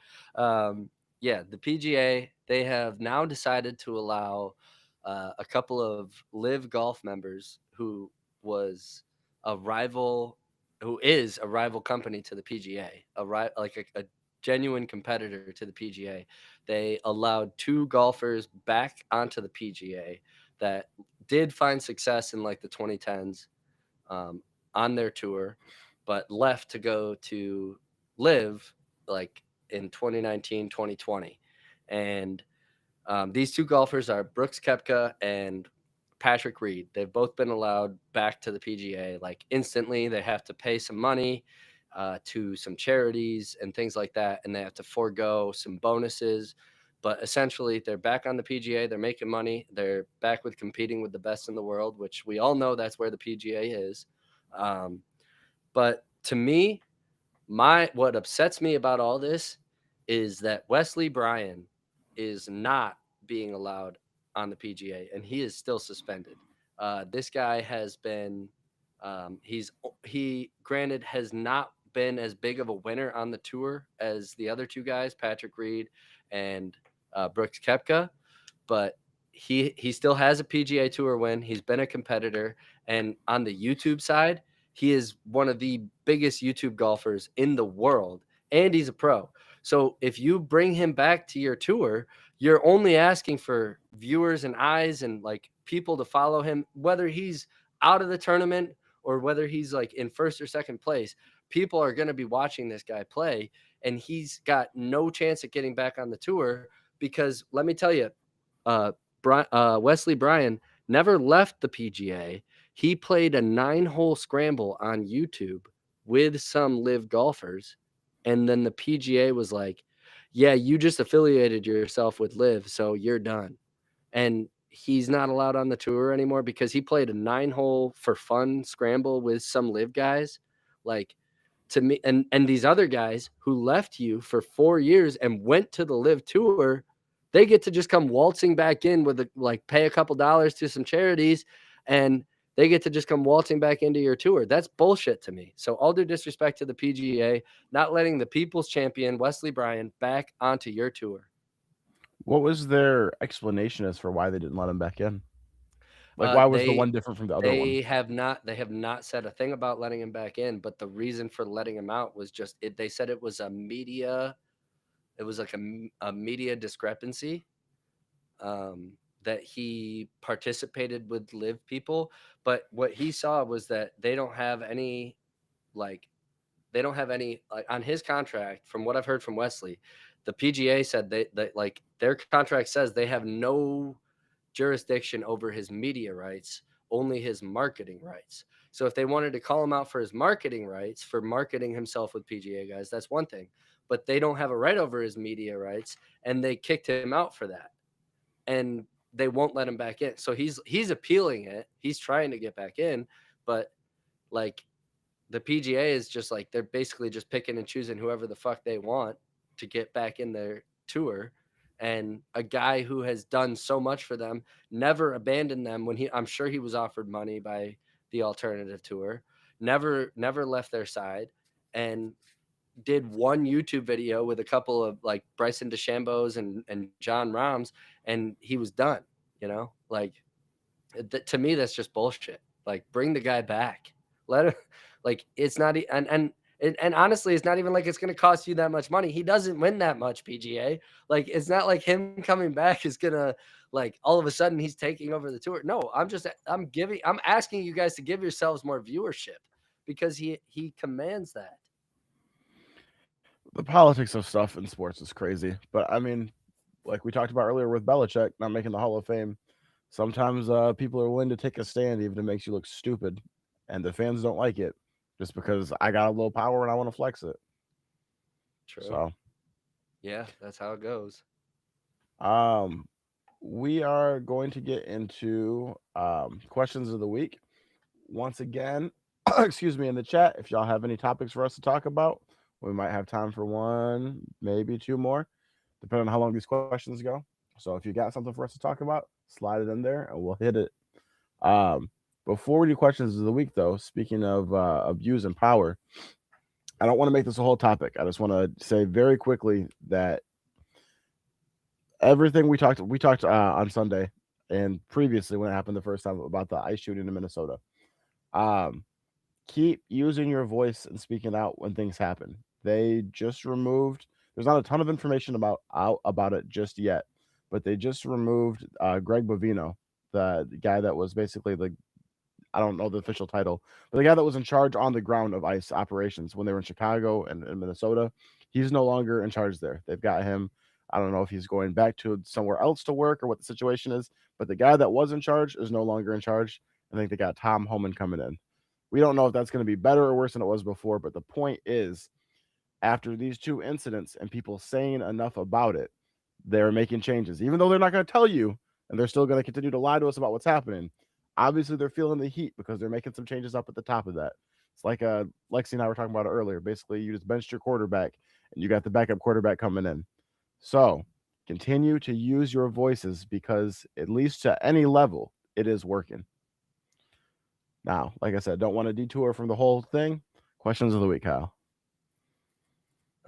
S1: yeah, the PGA, they have now decided to allow a couple of live golf members was a rival, who is a rival company to the PGA, like a genuine competitor to the PGA. They allowed two golfers back onto the PGA that did find success in like the 2010s, um, on their tour, but left to go to live like in 2019, 2020. And these two golfers are Brooks Koepka and Patrick Reed. They've both been allowed back to the PGA like instantly. They have to pay some money to some charities and things like that, and they have to forego some bonuses. But essentially, they're back on the PGA. They're making money. They're back with competing with the best in the world, which we all know that's where the PGA is. Um, but to me, my what upsets me about all this is that Wesley Bryan is not being allowed on the PGA, and he is still suspended. This guy has been, he granted has not been as big of a winner on the tour as the other two guys, Patrick Reed and Brooks Koepka, but he still has a PGA Tour win. He's been a competitor, and on the YouTube side, he is one of the biggest YouTube golfers in the world, and he's a pro. So if you bring him back to your tour, you're only asking for viewers and eyes and like people to follow him, whether he's out of the tournament or whether he's like in first or second place. People are going to be watching this guy play, and he's got no chance at getting back on the tour because let me tell you, uh, Wesley Bryan never left the PGA. He played a 9-hole scramble on YouTube with some live golfers. And then the PGA was like, yeah, you just affiliated yourself with live, so you're done. And he's not allowed on the tour anymore because he played a 9-hole for fun scramble with some live guys. Like, to me, and these other guys who left you for 4 years and went to the live tour, they get to just come waltzing back in with like pay a couple dollars to some charities, and they get to just come waltzing back into your tour. That's bullshit to me. So all due disrespect to the PGA, not letting the people's champion Wesley Bryan back onto your tour.
S2: What was their explanation as for why they didn't let him back in? Like,
S1: Uh,
S2: why was the
S1: they
S2: one different from the other one?
S1: they have not said a thing about letting him back in, but the reason for letting him out was just it. They said it was a media. It was like a media discrepancy, that he participated with live people, but what he saw was that like they don't have any like on his contract. From what I've heard from Wesley, the PGA said that like their contract says they have no jurisdiction over his media rights, only his marketing rights. So if they wanted to call him out for his marketing rights, for marketing himself with PGA guys, that's one thing. But they don't have a right over his media rights, and they kicked him out for that. And they won't let him back in. So he's appealing it. He's trying to get back in, but like the PGA is just like they're basically just picking and choosing whoever the fuck they want to get back in their tour. And a guy who has done so much for them never abandoned them when I'm sure he was offered money by the alternative tour, never left their side, and did one YouTube video with a couple of like Bryson DeChambeau's and John Rahm's, and he was done. Like to me, that's just bullshit. Like, bring the guy back. Let him. Like, it's not. And honestly, it's not even like it's going to cost you that much money. He doesn't win that much, PGA. Like, it's not like him coming back is gonna like all of a sudden he's taking over the tour. No, I'm asking you guys to give yourselves more viewership because he commands that.
S2: The politics of stuff in sports is crazy. But I mean, like we talked about earlier with Belichick not making the Hall of Fame, sometimes people are willing to take a stand even if it makes you look stupid, and the fans don't like it just because I got a little power and I want to flex it.
S1: True.
S2: So,
S1: Yeah, that's how it goes.
S2: um, we are going to get into questions of the week. Once again, excuse me, in the chat, if y'all have any topics for us to talk about, we might have time for one, maybe two more, depending on how long these questions go. So if you got something for us to talk about, slide it in there and we'll hit it. Um, Before we do questions of the week, though, speaking of abuse and power, I don't want to make this a whole topic. I just want to say very quickly that everything we talked on Sunday and previously when it happened the first time about the ICE shooting in Minnesota. Um, Keep using your voice and speaking out when things happen. They just removed. There's not a ton of information about it just yet, but they just removed Greg Bovino, the guy that was basically the I don't know the official title, but the guy that was in charge on the ground of ICE operations when they were in Chicago and in Minnesota. He's no longer in charge there. They've got him. I don't know if he's going back to somewhere else to work or what the situation is, but the guy that was in charge is no longer in charge. I think they got Tom Homan coming in. We don't know if that's going to be better or worse than it was before, but the point is, after these two incidents and people saying enough about it, they're making changes, even though they're not going to tell you, and they're still going to continue to lie to us about what's happening. Obviously, they're feeling the heat because they're making some changes up at the top of that. It's like Lexi and I were talking about it earlier. Basically, you just benched your quarterback and you got the backup quarterback coming in. So continue to use your voices because, at least to any level, it is working. Now, like I said, don't want to detour from the whole thing. Questions of the week, Kyle.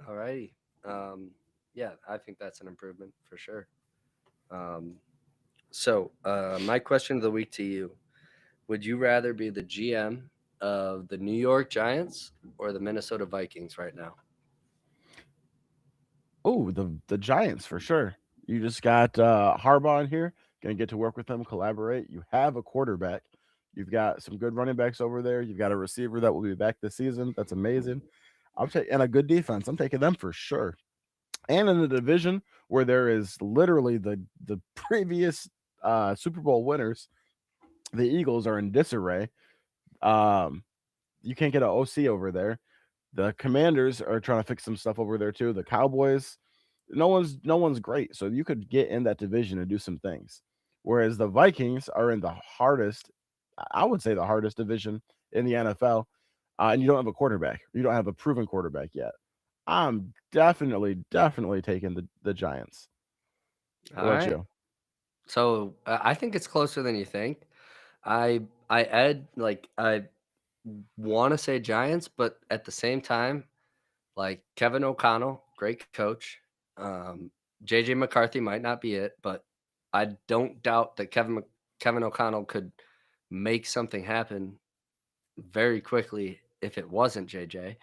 S1: All righty. Um, yeah, I think that's an improvement for sure. Um, my question of the week to you: would you rather be the GM of the New York Giants or the Minnesota Vikings right now?
S2: Oh, the Giants for sure. You just got Harbaugh in here. Gonna get to work with them, collaborate. You have a quarterback. You've got some good running backs over there. You've got a receiver that will be back this season. That's amazing. I'm taking and a good defense. I'm taking them for sure. And in a division where there is literally the previous Super Bowl winners, the Eagles are in disarray. Um, you can't get an OC over there. The Commanders are trying to fix some stuff over there too. The Cowboys, no one's great. So you could get in that division and do some things. Whereas the Vikings are in the hardest, I would say the hardest division in the NFL, and you don't have a quarterback. You don't have a proven quarterback yet. I'm definitely taking the Giants.
S1: All
S2: What about
S1: right.
S2: you?
S1: I think it's closer than you think. I want to say Giants, but at the same time, like Kevin O'Connell, great coach. Um, JJ McCarthy might not be it, but I don't doubt that Kevin O'Connell could make something happen very quickly if it wasn't JJ.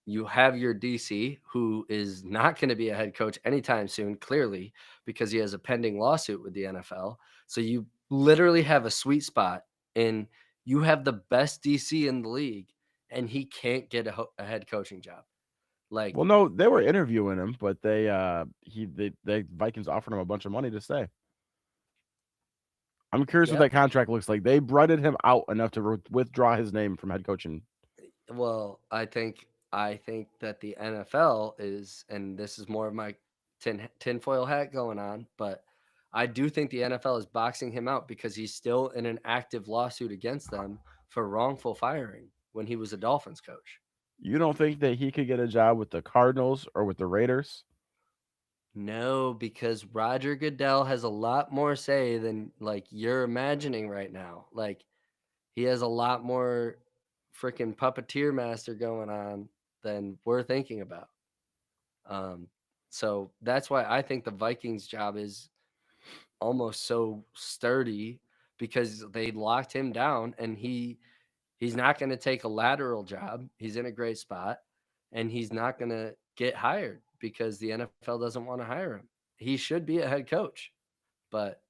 S1: You have your DC, who is not going to be a head coach anytime soon, clearly, because he has a pending lawsuit with the NFL. So you literally have a sweet spot, and you have the best DC in the league, and he can't get a head coaching job. Like,
S2: Well, no, they were interviewing him, but they Vikings offered him a bunch of money to stay. I'm curious what
S1: yep.
S2: that contract looks like. They breaded him out enough to withdraw his name from head coaching.
S1: Well, I think that the NFL is, and this is more of my tinfoil hat going on, but I do think the NFL is boxing him out because he's still in an active lawsuit against them for wrongful firing when he was a Dolphins coach.
S2: You don't think that he could get a job with the Cardinals or with the Raiders?
S1: No, because Roger Goodell has a lot more say than like you're imagining right now. Like he has a lot more freaking puppeteer master going on than we're thinking about. Um, so that's why I think the Vikings job is almost so sturdy because they locked him down and he's not going to take a lateral job. He's in a great spot and he's not going to get hired because the NFL doesn't want to hire him. He should be a head coach, but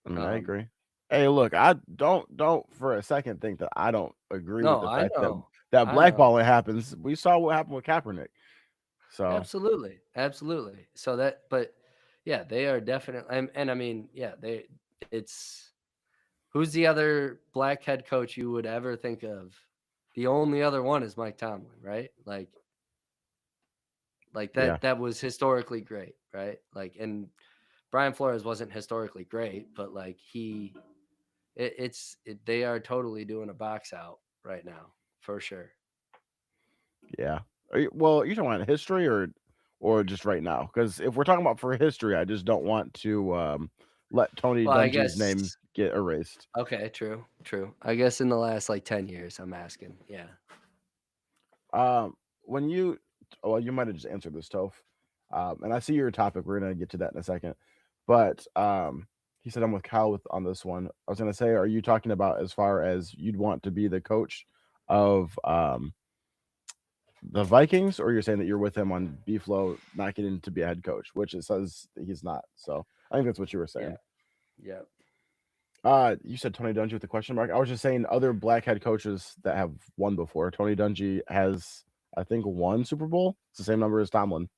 S2: I mean, I
S1: um
S2: agree. Hey, look, I don't for a second think that I don't agree with
S1: no,
S2: the
S1: I
S2: fact that
S1: know.
S2: that
S1: I know.
S2: blackballing happens. We saw what happened with Kaepernick. So
S1: Absolutely. Absolutely. So that but yeah, they are definitely and I mean, yeah, they it's who's the other black head coach you would ever think of? The only other one is Mike Tomlin, right? Like
S2: yeah,
S1: that was historically great, right? And Brian Flores wasn't historically great, but like they are totally doing a box out right now for sure.
S2: yeah. Well, you talking about history or just right now? Because if we're talking about for history, I just don't want to let Tony
S1: Well, I
S2: Dungy's name
S1: guess
S2: get erased.
S1: okay, true, true. I guess in the last like 10 years, I'm asking. Yeah.
S2: When you, well, you might have just answered this, Toph. And I see your topic. We're gonna get to that in a second. But he said I'm with Kyle with on this one. I was gonna say, are you talking about as far as you'd want to be the coach of the Vikings, or you're saying that you're with him on B Flow not getting to be a head coach, which it says that he's not. So I think that's what you were
S1: Yeah.
S2: saying.
S1: Yeah.
S2: You said Tony Dungy with a question mark. I was just saying other black head coaches that have won before. Tony Dungy has, I think, one Super Bowl. It's the same number as Tomlin.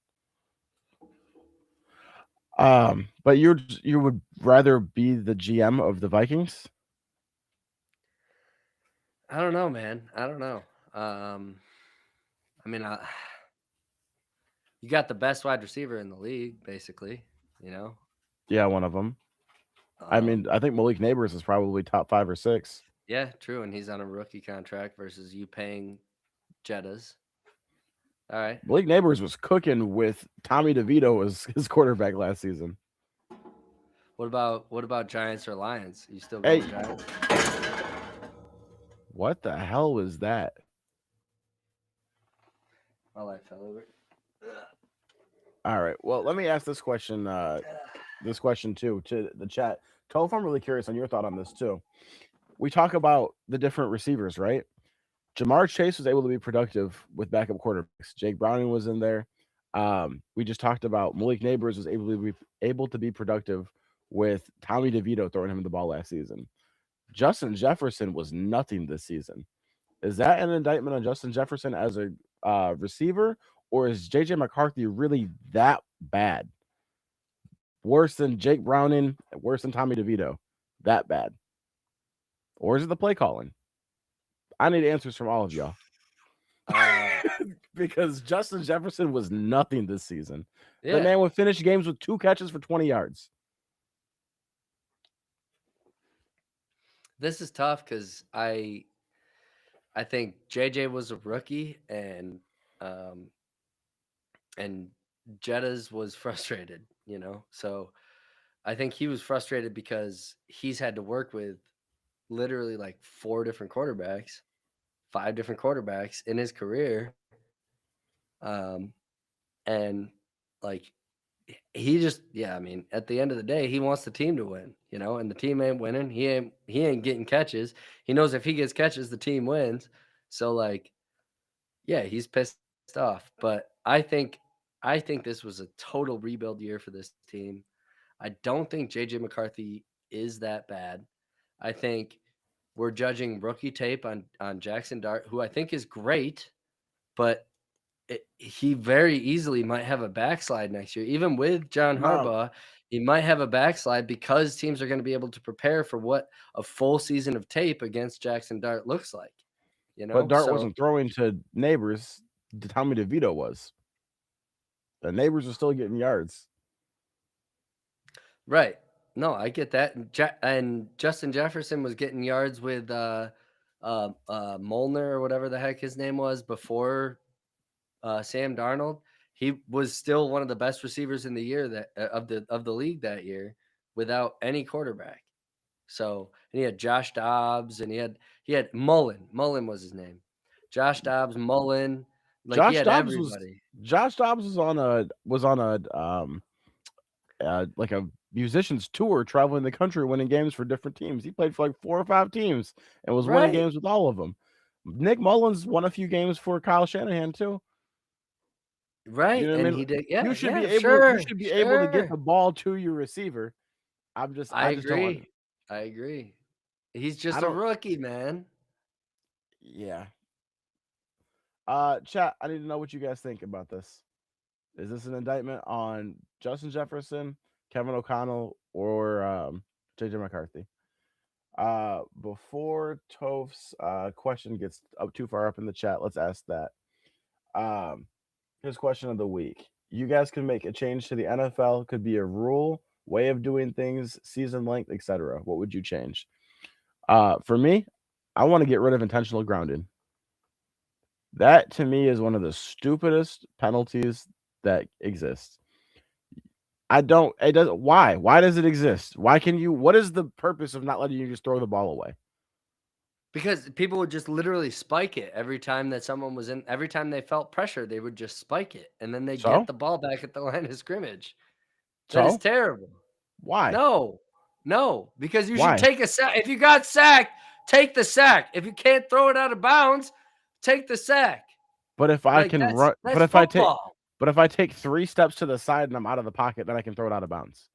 S2: But you would rather be the GM of the Vikings?
S1: I don't know, man. I don't know. Um I mean, you got the best wide receiver in the league, basically. You know,
S2: Yeah, one of them. I mean,
S1: um,
S2: I think Malik Neighbors is probably top 5 or 6.
S1: yeah, true, and he's on a rookie contract versus you paying Jettas. All right,
S2: Malik Neighbors was cooking with Tommy DeVito as his quarterback last season.
S1: what about Giants or Lions? You still
S2: Hey,
S1: going Giants?
S2: what the hell was that?
S1: My life fell over.
S2: All right. Well, let me ask this question too to the chat. Toph, I'm really curious on your thought on this too. We talk about the different receivers, right? Jamar Chase was able to be productive with backup quarterbacks. Jake Browning was in there. We just talked about Malik Neighbors was able to be productive with Tommy DeVito throwing him the ball last season. Justin Jefferson was nothing this season. Is that an indictment on Justin Jefferson as a receiver, or is JJ McCarthy really that bad? Worse than Jake Browning, worse than Tommy DeVito, that bad? Or is it the play calling? I need answers from all of y'all.
S1: Uh,
S2: Because Justin Jefferson was nothing this season. The
S1: yeah,
S2: man would finish games with 2 catches for 20 yards.
S1: this is tough because I think JJ was a rookie um and Jettas was frustrated, So I think he was frustrated because he's had to work with literally like four different quarterbacks, five different quarterbacks in his career. Um, and like he just, yeah, I mean, at the end of the day, he wants the team to win, and the team ain't winning. He ain't getting catches. He knows if he gets catches, the team wins. So like, yeah, he's pissed off. But I think this was a total rebuild year for this team. I don't think JJ McCarthy is that bad. I think we're judging rookie tape on Jackson Dart, who I think is great, but he very easily might have a backslide next year. Even with John
S2: No,
S1: Harbaugh, he might have a backslide because teams are going to be able to prepare for what a full season of tape against Jackson Dart looks like.
S2: but Dart
S1: So
S2: wasn't throwing to neighbors. Tommy DeVito was. The neighbors are still getting yards.
S1: right. No, I get that. And Justin Jefferson was getting yards with Molnar or whatever the heck his name was before Sam Darnold. He was still one of the best receivers in the year that of the league that year without any quarterback. So, and he had Josh Dobbs and he had Mullen. Mullen was his name. Josh Dobbs, Mullen, like he
S2: Josh
S1: had
S2: Dobbs was
S1: everybody.
S2: Josh Dobbs was on a like a musician's tour traveling the country winning games for different teams. He played for like 4 or 5 teams and was winning
S1: Right.
S2: games with all of them. Nick Mullins won a few games for Kyle Shanahan too. You
S1: Right.
S2: know what I
S1: And
S2: mean?
S1: he did.
S2: You
S1: Yeah,
S2: should be
S1: yeah,
S2: able you
S1: sure.
S2: should be able to get
S1: Sure.
S2: the ball to your receiver.
S1: I
S2: I just don't
S1: agree. I agree. He's
S2: I
S1: just a
S2: don't
S1: rookie, man.
S2: yeah. Chat, I need to know what you guys think about this. Is this an indictment on Justin Jefferson, Kevin O'Connell, or JJ McCarthy? Before Toph's question gets up too far up in the chat, let's ask that. Um, Here's question of the week. You guys can make a change to the NFL. Could be a rule, way of doing things, season length, etc. What would you change? For me, I want to get rid of intentional grounding. That to me is one of the stupidest penalties that exists. I don't. It doesn't. Why? Why does it exist? Why can you? What is the purpose of not letting you just throw the ball away?
S1: Because people would just literally spike it every time that someone was in every time they felt pressure, they would just spike it, and then they get
S2: So,
S1: the ball back at the line of scrimmage. That is
S2: so
S1: terrible.
S2: why?
S1: No. No, because you should
S2: Why?
S1: take a sack. If you got sacked, take the sack. If you can't throw it out of bounds, take the sack.
S2: But if I
S1: Like
S2: can run,
S1: that's football.
S2: but if I take 3 steps to the side and I'm out of the pocket, then I can throw it out of bounds.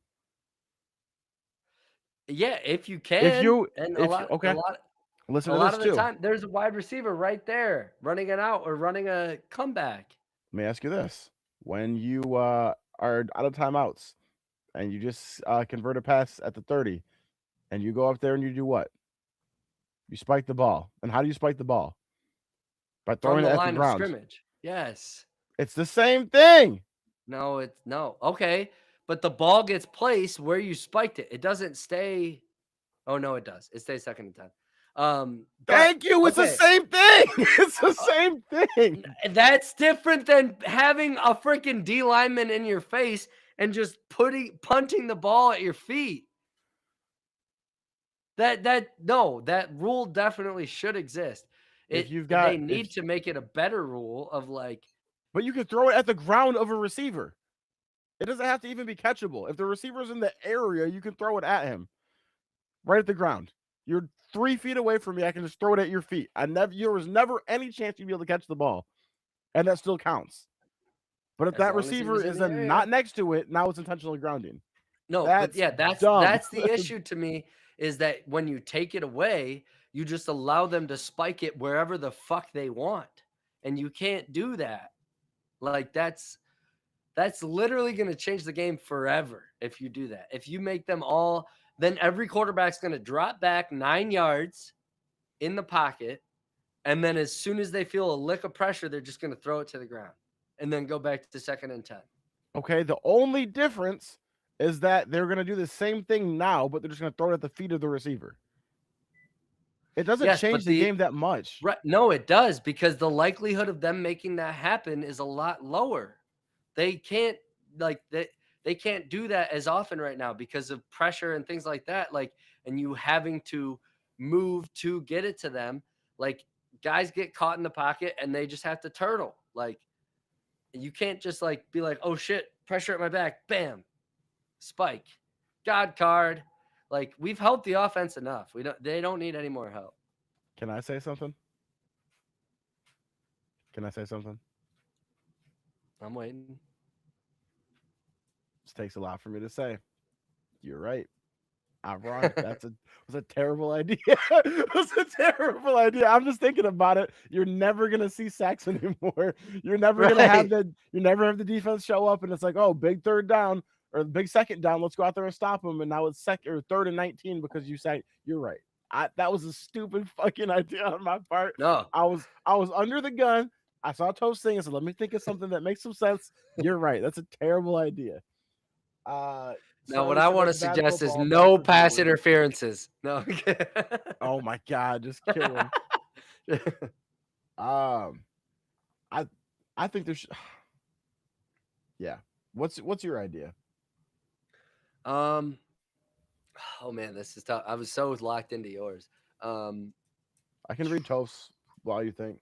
S1: Yeah, if you
S2: If
S1: can,
S2: you,
S1: and a
S2: if you,
S1: lot a
S2: okay,
S1: lot
S2: listen
S1: a
S2: to
S1: lot
S2: this
S1: of the
S2: too.
S1: time there's a wide receiver right there running it out or running a comeback.
S2: Let me ask you this: when you are out of timeouts and you just convert a pass at the 30, and you go up there and you do what? You spike the ball. And how do you spike the ball? By
S1: From
S2: throwing it
S1: the
S2: at the
S1: line of
S2: ground.
S1: scrimmage. Yes.
S2: It's the same thing.
S1: No, it's no. Okay. But the ball gets placed where you spiked it. It doesn't stay. Oh no, it does. It stays second and 10. But
S2: Thank you. It's the
S1: okay.
S2: same thing. It's the
S1: Uh,
S2: same thing.
S1: that's different than having a freaking D lineman in your face and just punting the ball at your feet. That rule definitely should exist.
S2: If you've
S1: They
S2: got if
S1: need to make it a better rule of like
S2: but you can throw it at the ground of a receiver. It doesn't have to even be catchable. If the receiver's in the area, you can throw it at him right at the ground. You're 3 feet away from me. I can just throw it at your feet. There was never any chance you'd be able to catch the ball, and that still counts. But if
S1: as
S2: that
S1: long as he
S2: receiver
S1: was in
S2: is
S1: the
S2: then not
S1: area.
S2: next to it, now it's intentional grounding.
S1: No, but
S2: That's
S1: yeah, that's
S2: dumb.
S1: that's the issue to me is that when you take it away, you just allow them to spike it wherever the fuck they want. And you can't do that. Like that's literally going to change the game forever if you do that. If you make them all, then every quarterback's going to drop back 9 yards in the pocket, and then as soon as they feel a lick of pressure, they're just going to throw it to the ground and then go back to 2nd and 10.
S2: Okay, the only difference is that they're going to do the same thing now, but they're just going to throw it at the feet of the receiver. It doesn't
S1: Yes,
S2: change
S1: but
S2: the game that much.
S1: right, no, it does, because the likelihood of them making that happen is a lot lower. They can't like they can't do that as often right now because of pressure and things like that. Like, and you having to move to get it to them. Like, guys get caught in the pocket and they just have to turtle. Like, you can't just like be like, oh shit, pressure at my back, bam, spike, God card. Like, we've helped the offense enough. They don't need any more help.
S2: Can I say something? Can I say something?
S1: I'm waiting.
S2: This takes a lot for me to say. You're right. I'm wrong. Was a terrible idea. It was a terrible idea. I'm just thinking about it. You're never gonna see sacks anymore. You're never gonna have
S1: Right.
S2: the you never have the defense show up and it's like, oh, big 3rd down or big 2nd down. Let's go out there and stop them. And now it's 2nd or 3rd and 19 because you sacked. You're right. That was a stupid fucking idea on my part.
S1: No.
S2: I was under the gun. I saw Toast thing and said, let me think of something that makes some sense. You're right. That's a terrible idea.
S1: Now, what
S2: Sorry
S1: I
S2: to
S1: want to
S2: make bad
S1: suggest is
S2: football, bad
S1: no
S2: for
S1: pass
S2: viewers.
S1: interferences. No.
S2: Oh my god, just kill him. Um, I I think there's yeah. What's your idea?
S1: um. Oh man, this is tough. I was so locked into yours. Um.
S2: I can read Toph's while you think.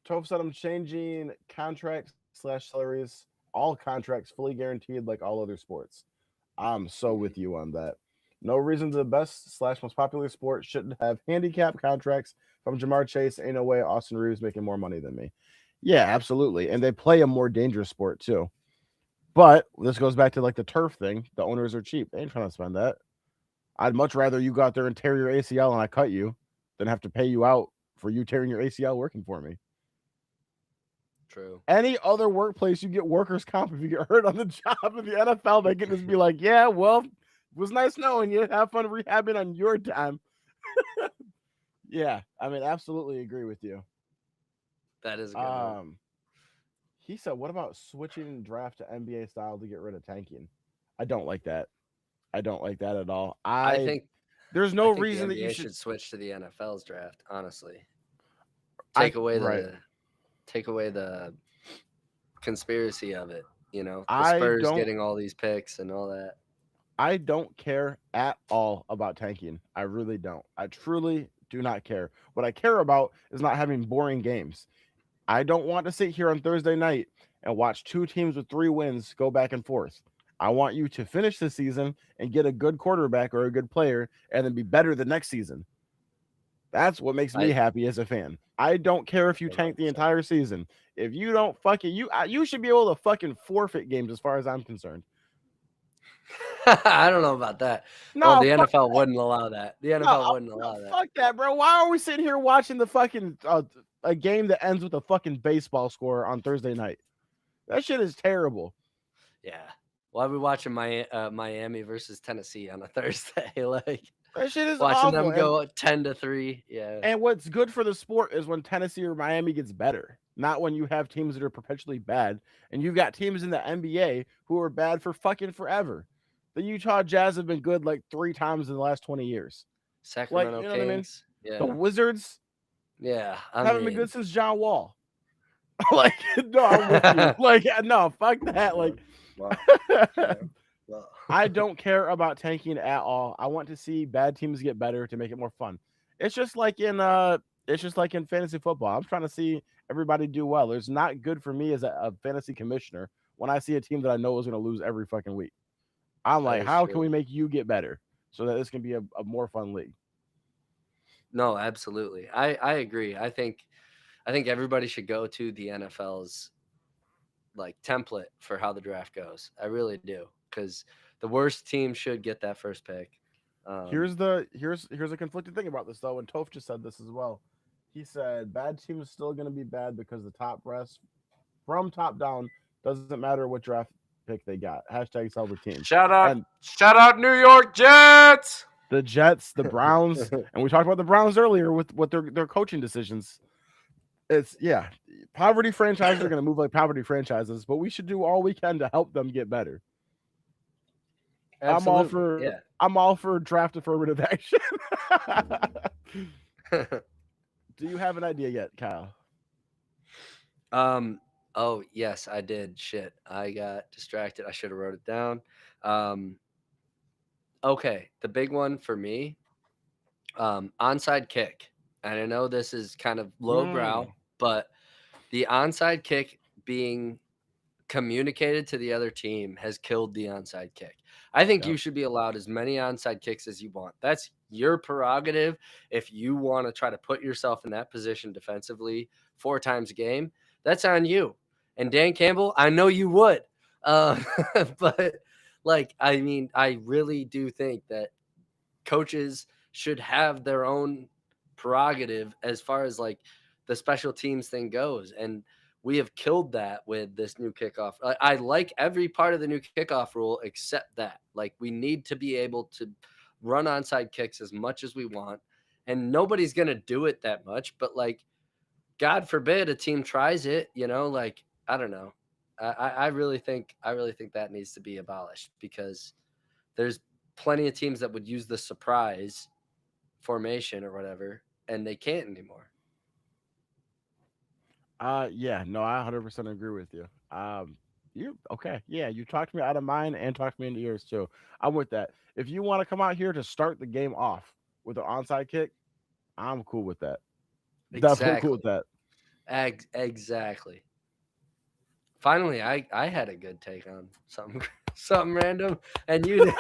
S2: Toph said I'm changing contracts slash salaries, all contracts fully guaranteed like all other sports. I'm so
S1: Mhm.
S2: with you on that. No reason the best slash most popular sport shouldn't have handicap contracts from Jamar Chase. Ain't no way Austin Reeves making more money than me. Yeah, absolutely. And they play a more dangerous sport too. But this goes back to like the turf thing. The owners are cheap. They ain't trying to spend that. I'd much rather you go out there and tear your ACL and I cut you than have to pay you out for you tearing your ACL working for me.
S1: True.
S2: Any other workplace, you get workers' comp if you get hurt on the job. In the NFL, they can just be like, yeah, well, it was nice knowing you. Have fun rehabbing on your time. Yeah, I mean, absolutely agree with you.
S1: That is a good one.
S2: Um, he said, what about switching draft to NBA style to get rid of tanking? I don't like that. I don't like that at all.
S1: I think
S2: There's
S1: I
S2: no
S1: think the
S2: reason that you
S1: NBA
S2: should
S1: should switch to the NFL's draft. Honestly,
S2: I
S1: take away
S2: right.
S1: the conspiracy of it. You know, the
S2: I
S1: Spurs
S2: don't
S1: getting all these picks and all that.
S2: I don't care at all about tanking. I really don't. I truly do not care. What I care about is not having boring games. I don't want to sit here on Thursday night and watch 2 teams with 3 wins go back and forth. I want you to finish the season and get a good quarterback or a good player and then be better the next season. That's what makes me
S1: I
S2: happy as a fan. I don't care if you tank the
S1: 100%.
S2: entire season. If you don't fucking you should be able to fucking forfeit games as far as I'm concerned.
S1: I don't know about that. Well,
S2: No,
S1: the
S2: fuck
S1: NFL wouldn't allow that. The NFL
S2: no,
S1: wouldn't
S2: no,
S1: allow that.
S2: fuck that, bro. Why are we sitting here watching the fucking a game that ends with a fucking baseball score on Thursday night? That shit is terrible.
S1: Yeah. Why are we watching Miami versus Tennessee on a Thursday? Like,
S2: That shit is
S1: watching
S2: awful.
S1: them go 10-3. Yeah.
S2: And what's good for the sport is when Tennessee or Miami gets better, not when you have teams that are perpetually bad. And you've got teams in the NBA who are bad for fucking forever. The Utah Jazz have been good like 3 times in the last 20 years. Like,
S1: Sacramento
S2: you know what I mean?
S1: Kings.
S2: The
S1: Yeah.
S2: Wizards
S1: Yeah. I
S2: haven't been
S1: mean,
S2: good since John Wall. Like, no, I'm with you. Like, no, fuck that.
S1: well,
S2: Like,
S1: well, yeah. Well.
S2: I don't care about tanking at all. I want to see bad teams get better to make it more fun. It's just like in fantasy football. I'm trying to see everybody do well. It's not good for me as a fantasy commissioner when I see a team that I know is going to lose every fucking week. I'm
S1: That
S2: like,
S1: is
S2: how can we
S1: true.
S2: make you get better so that this can be a more fun league?
S1: No, absolutely. I agree. I think everybody should go to the NFL's like template for how the draft goes. I really do, because the worst team should get that first pick. Um,
S2: Here's a conflicted thing about this though, and Toph just said this as well. He said bad team is still going to be bad because the top brass from top down doesn't matter what draft pick they got. Hashtag sell the team. And
S1: Shout out, New York Jets.
S2: the Jets, the Browns, and we talked about the Browns earlier with their coaching decisions. It's yeah, poverty franchises are going to move like poverty franchises, but we should do all we can to help them get better.
S1: Absolutely, yeah.
S2: I'm all for draft affirmative action. Do you have an idea yet, Kyle?
S1: um. Oh yes, I did. Shit, I got distracted. I should have wrote it down. Um. Okay, the big one for me, onside kick. And I know this is kind of lowbrow,
S2: Mm,
S1: but the onside kick being communicated to the other team has killed the onside kick. I think
S2: yep.
S1: you should be allowed as many onside kicks as you want. That's your prerogative. If you want to try to put yourself in that position defensively 4 times a game, that's on you. And Dan Campbell, I know you would. Uh, but like, I mean, I really do think that coaches should have their own prerogative as far as like the special teams thing goes. And we have killed that with this new kickoff. I like every part of the new kickoff rule except that. Like, we need to be able to run onside kicks as much as we want. And nobody's going to do it that much. But, like, God forbid a team tries it, like, I don't know. I really think that needs to be abolished, because there's plenty of teams that would use the surprise formation or whatever, and they can't anymore.
S2: Yeah, no, I 100% agree with you. You okay? Yeah, you talked me out of mine and talked me into yours too. I'm with that. If you want to come out here to start the game off with an onside kick, I'm cool with that. Definitely cool with
S1: Exactly.
S2: that.
S1: Exactly. Finally, I had a good take on something something random, and you did.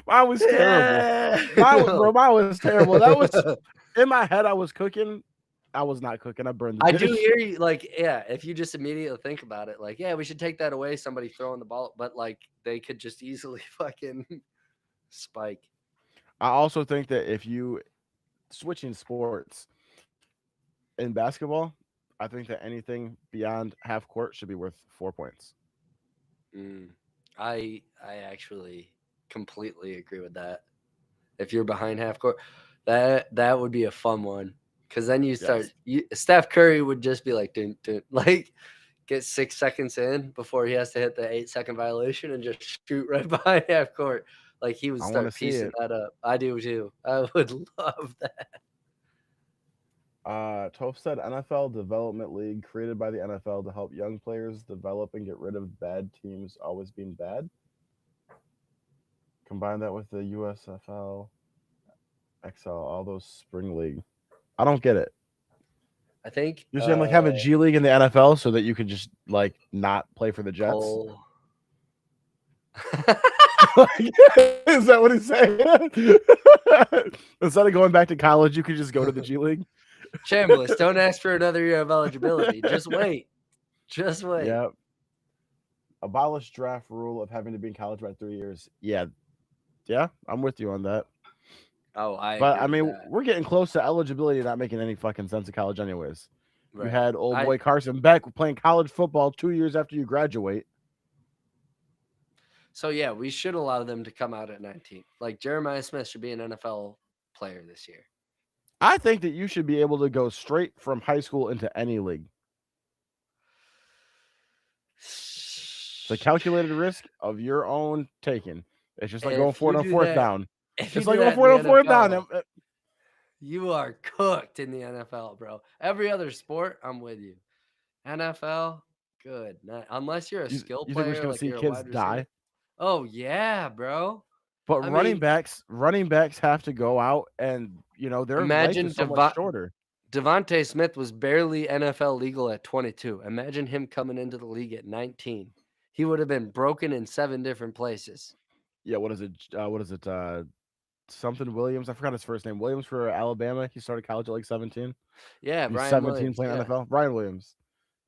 S2: Mine was terrible.
S1: Yeah.
S2: Mine was terrible. That was in my head. I was cooking. I was not cooking. I burned the
S1: I do
S2: dish.
S1: hear you. Like, yeah, if you just immediately think about it, like, yeah, we should take that away. Somebody throwing the ball, but like they could just easily fucking spike.
S2: I also think that if you switching sports in basketball, I think that anything beyond half court should be worth 4 points.
S1: Mm. I actually completely agree with that. If you're behind half court, that would be a fun one, because then
S2: Yes.
S1: Steph Curry would just be like, dun, dun, like, get 6 seconds in before he has to hit the 8-second violation and just shoot right behind half court. Like, he would
S2: I want
S1: start
S2: to see
S1: piecing
S2: it.
S1: that up. I do too. I would love that.
S2: Toph said NFL Development League created by the NFL to help young players develop and get rid of bad teams always being bad. Combine that with the USFL, XL, all those spring league. I don't get it.
S1: I think
S2: You're saying like have a G League in the NFL so that you could just like not play for the Jets?
S1: Cole.
S2: Is that what he's saying? Instead of going back to college, you could just go to the G League.
S1: Chambliss, don't ask for another year of eligibility. Just wait. Just wait.
S2: Yeah. Abolish draft rule of having to be in college by 3 years. Yeah. Yeah, I'm with you on that.
S1: Oh, I
S2: But
S1: agree
S2: I
S1: with
S2: mean,
S1: that.
S2: we're getting close to eligibility not making any fucking sense in college, anyways. You
S1: Right.
S2: had old
S1: I
S2: boy Carson Beck playing college football 2 years after you graduate.
S1: So yeah, we should allow them to come out at 19. Like, Jeremiah Smith should be an NFL player this year.
S2: I think that you should be able to go straight from high school into any league. It's a calculated risk of your own taking. It's just like going
S1: If
S2: for
S1: you
S2: it on
S1: do
S2: fourth
S1: that,
S2: down.
S1: if you
S2: It's
S1: do
S2: like going
S1: that in
S2: for
S1: the
S2: it on fourth down.
S1: NFL, you are cooked in the NFL, bro. Every other sport, I'm with you. NFL, good. Unless you're a skill
S2: You think we're just
S1: player,
S2: gonna
S1: like
S2: see
S1: you're a
S2: kids
S1: wide receiver.
S2: die?
S1: Oh yeah, bro.
S2: But
S1: I mean,
S2: running backs have to go out and their life
S1: imagine
S2: is so much
S1: Devon,
S2: shorter.
S1: Devontae Smith was barely NFL legal at 22. Imagine him coming into the league at 19. He would have been broken in 7 different places.
S2: Yeah, what is it? What is it? Something Williams. I forgot his first name. Williams for Alabama. He started college at like 17.
S1: Yeah,
S2: He's
S1: Brian
S2: 17
S1: Williams.
S2: playing
S1: Yeah.
S2: NFL. Brian Williams.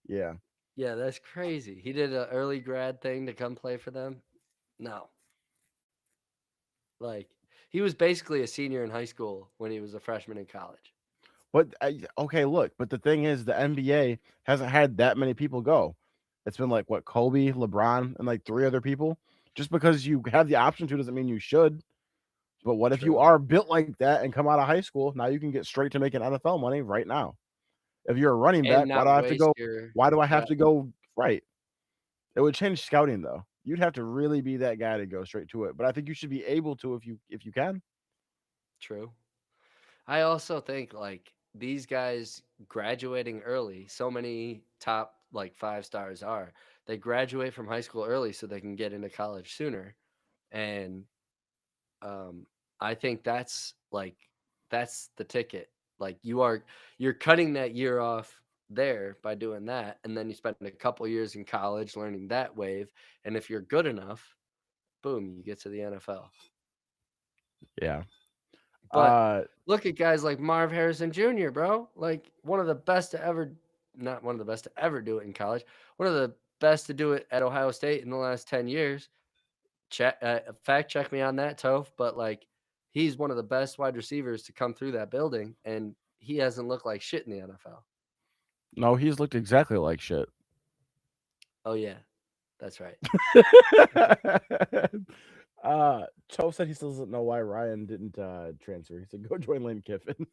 S2: Yeah.
S1: Yeah, that's crazy. He did an early grad thing to come play for them. No. Like, he was basically a senior in high school when he was a freshman in college.
S2: But okay, look. But the thing is, the NBA hasn't had that many people go. It's been like what Kobe, LeBron, and like 3 other people. Just because you have the option to doesn't mean you should. But what if you
S1: True.
S2: are built like that and come out of high school? Now you can get straight to making NFL money right now. If you're a running
S1: And
S2: back, why do
S1: not
S2: I have to
S1: waste
S2: go?
S1: your
S2: Why do I have
S1: draft.
S2: to go right? It would change scouting though. You'd have to really be that guy to go straight to it. But I think you should be able to if you can.
S1: True. I also think like these guys graduating early, so many top like 5 stars are. They graduate from high school early so they can get into college sooner. And um I think that's the ticket. Like you're cutting that year off there by doing that, and then you spend a couple years in college learning that wave, and if you're good enough, boom, you get to the NFL.
S2: Yeah.
S1: But
S2: Uh
S1: look at guys like Marv Harrison Jr., bro. Like one of the best to ever, not one of the best to ever do it in college, one of the best to do it at Ohio State in the last 10 years. Fact check me on that, Toph, but like he's one of the best wide receivers to come through that building, and he hasn't looked like shit in the NFL.
S2: no, he's looked exactly like shit.
S1: Oh, yeah, that's right.
S2: Cho said he still doesn't know why Ryan didn't transfer. He said go join Lane Kiffin.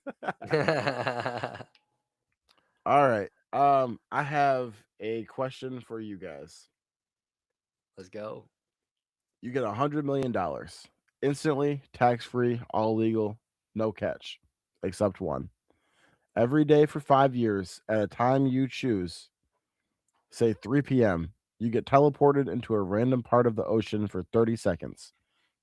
S2: All right. I have a question for you guys.
S1: Let's go.
S2: You get $100 million instantly, tax free, all legal, no catch, except one. Every day for 5 years at a time you choose, say 3 p.m., you get teleported into a random part of the ocean for 30 seconds,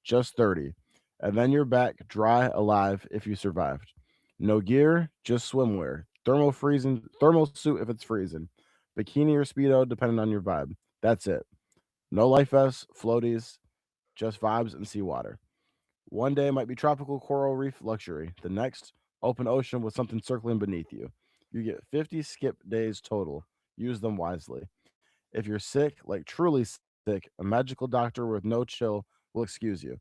S2: just 30. And then you're back dry alive if you survived. No gear, just swimwear. Thermal suit if it's freezing. Bikini or speedo depending on your vibe. That's it. No life vests, floaties, just vibes and seawater. One day might be tropical coral reef luxury. The next, open ocean with something circling beneath you. You get 50 skip days total. Use them wisely. If you're sick, like truly sick, a magical doctor with no chill will excuse you.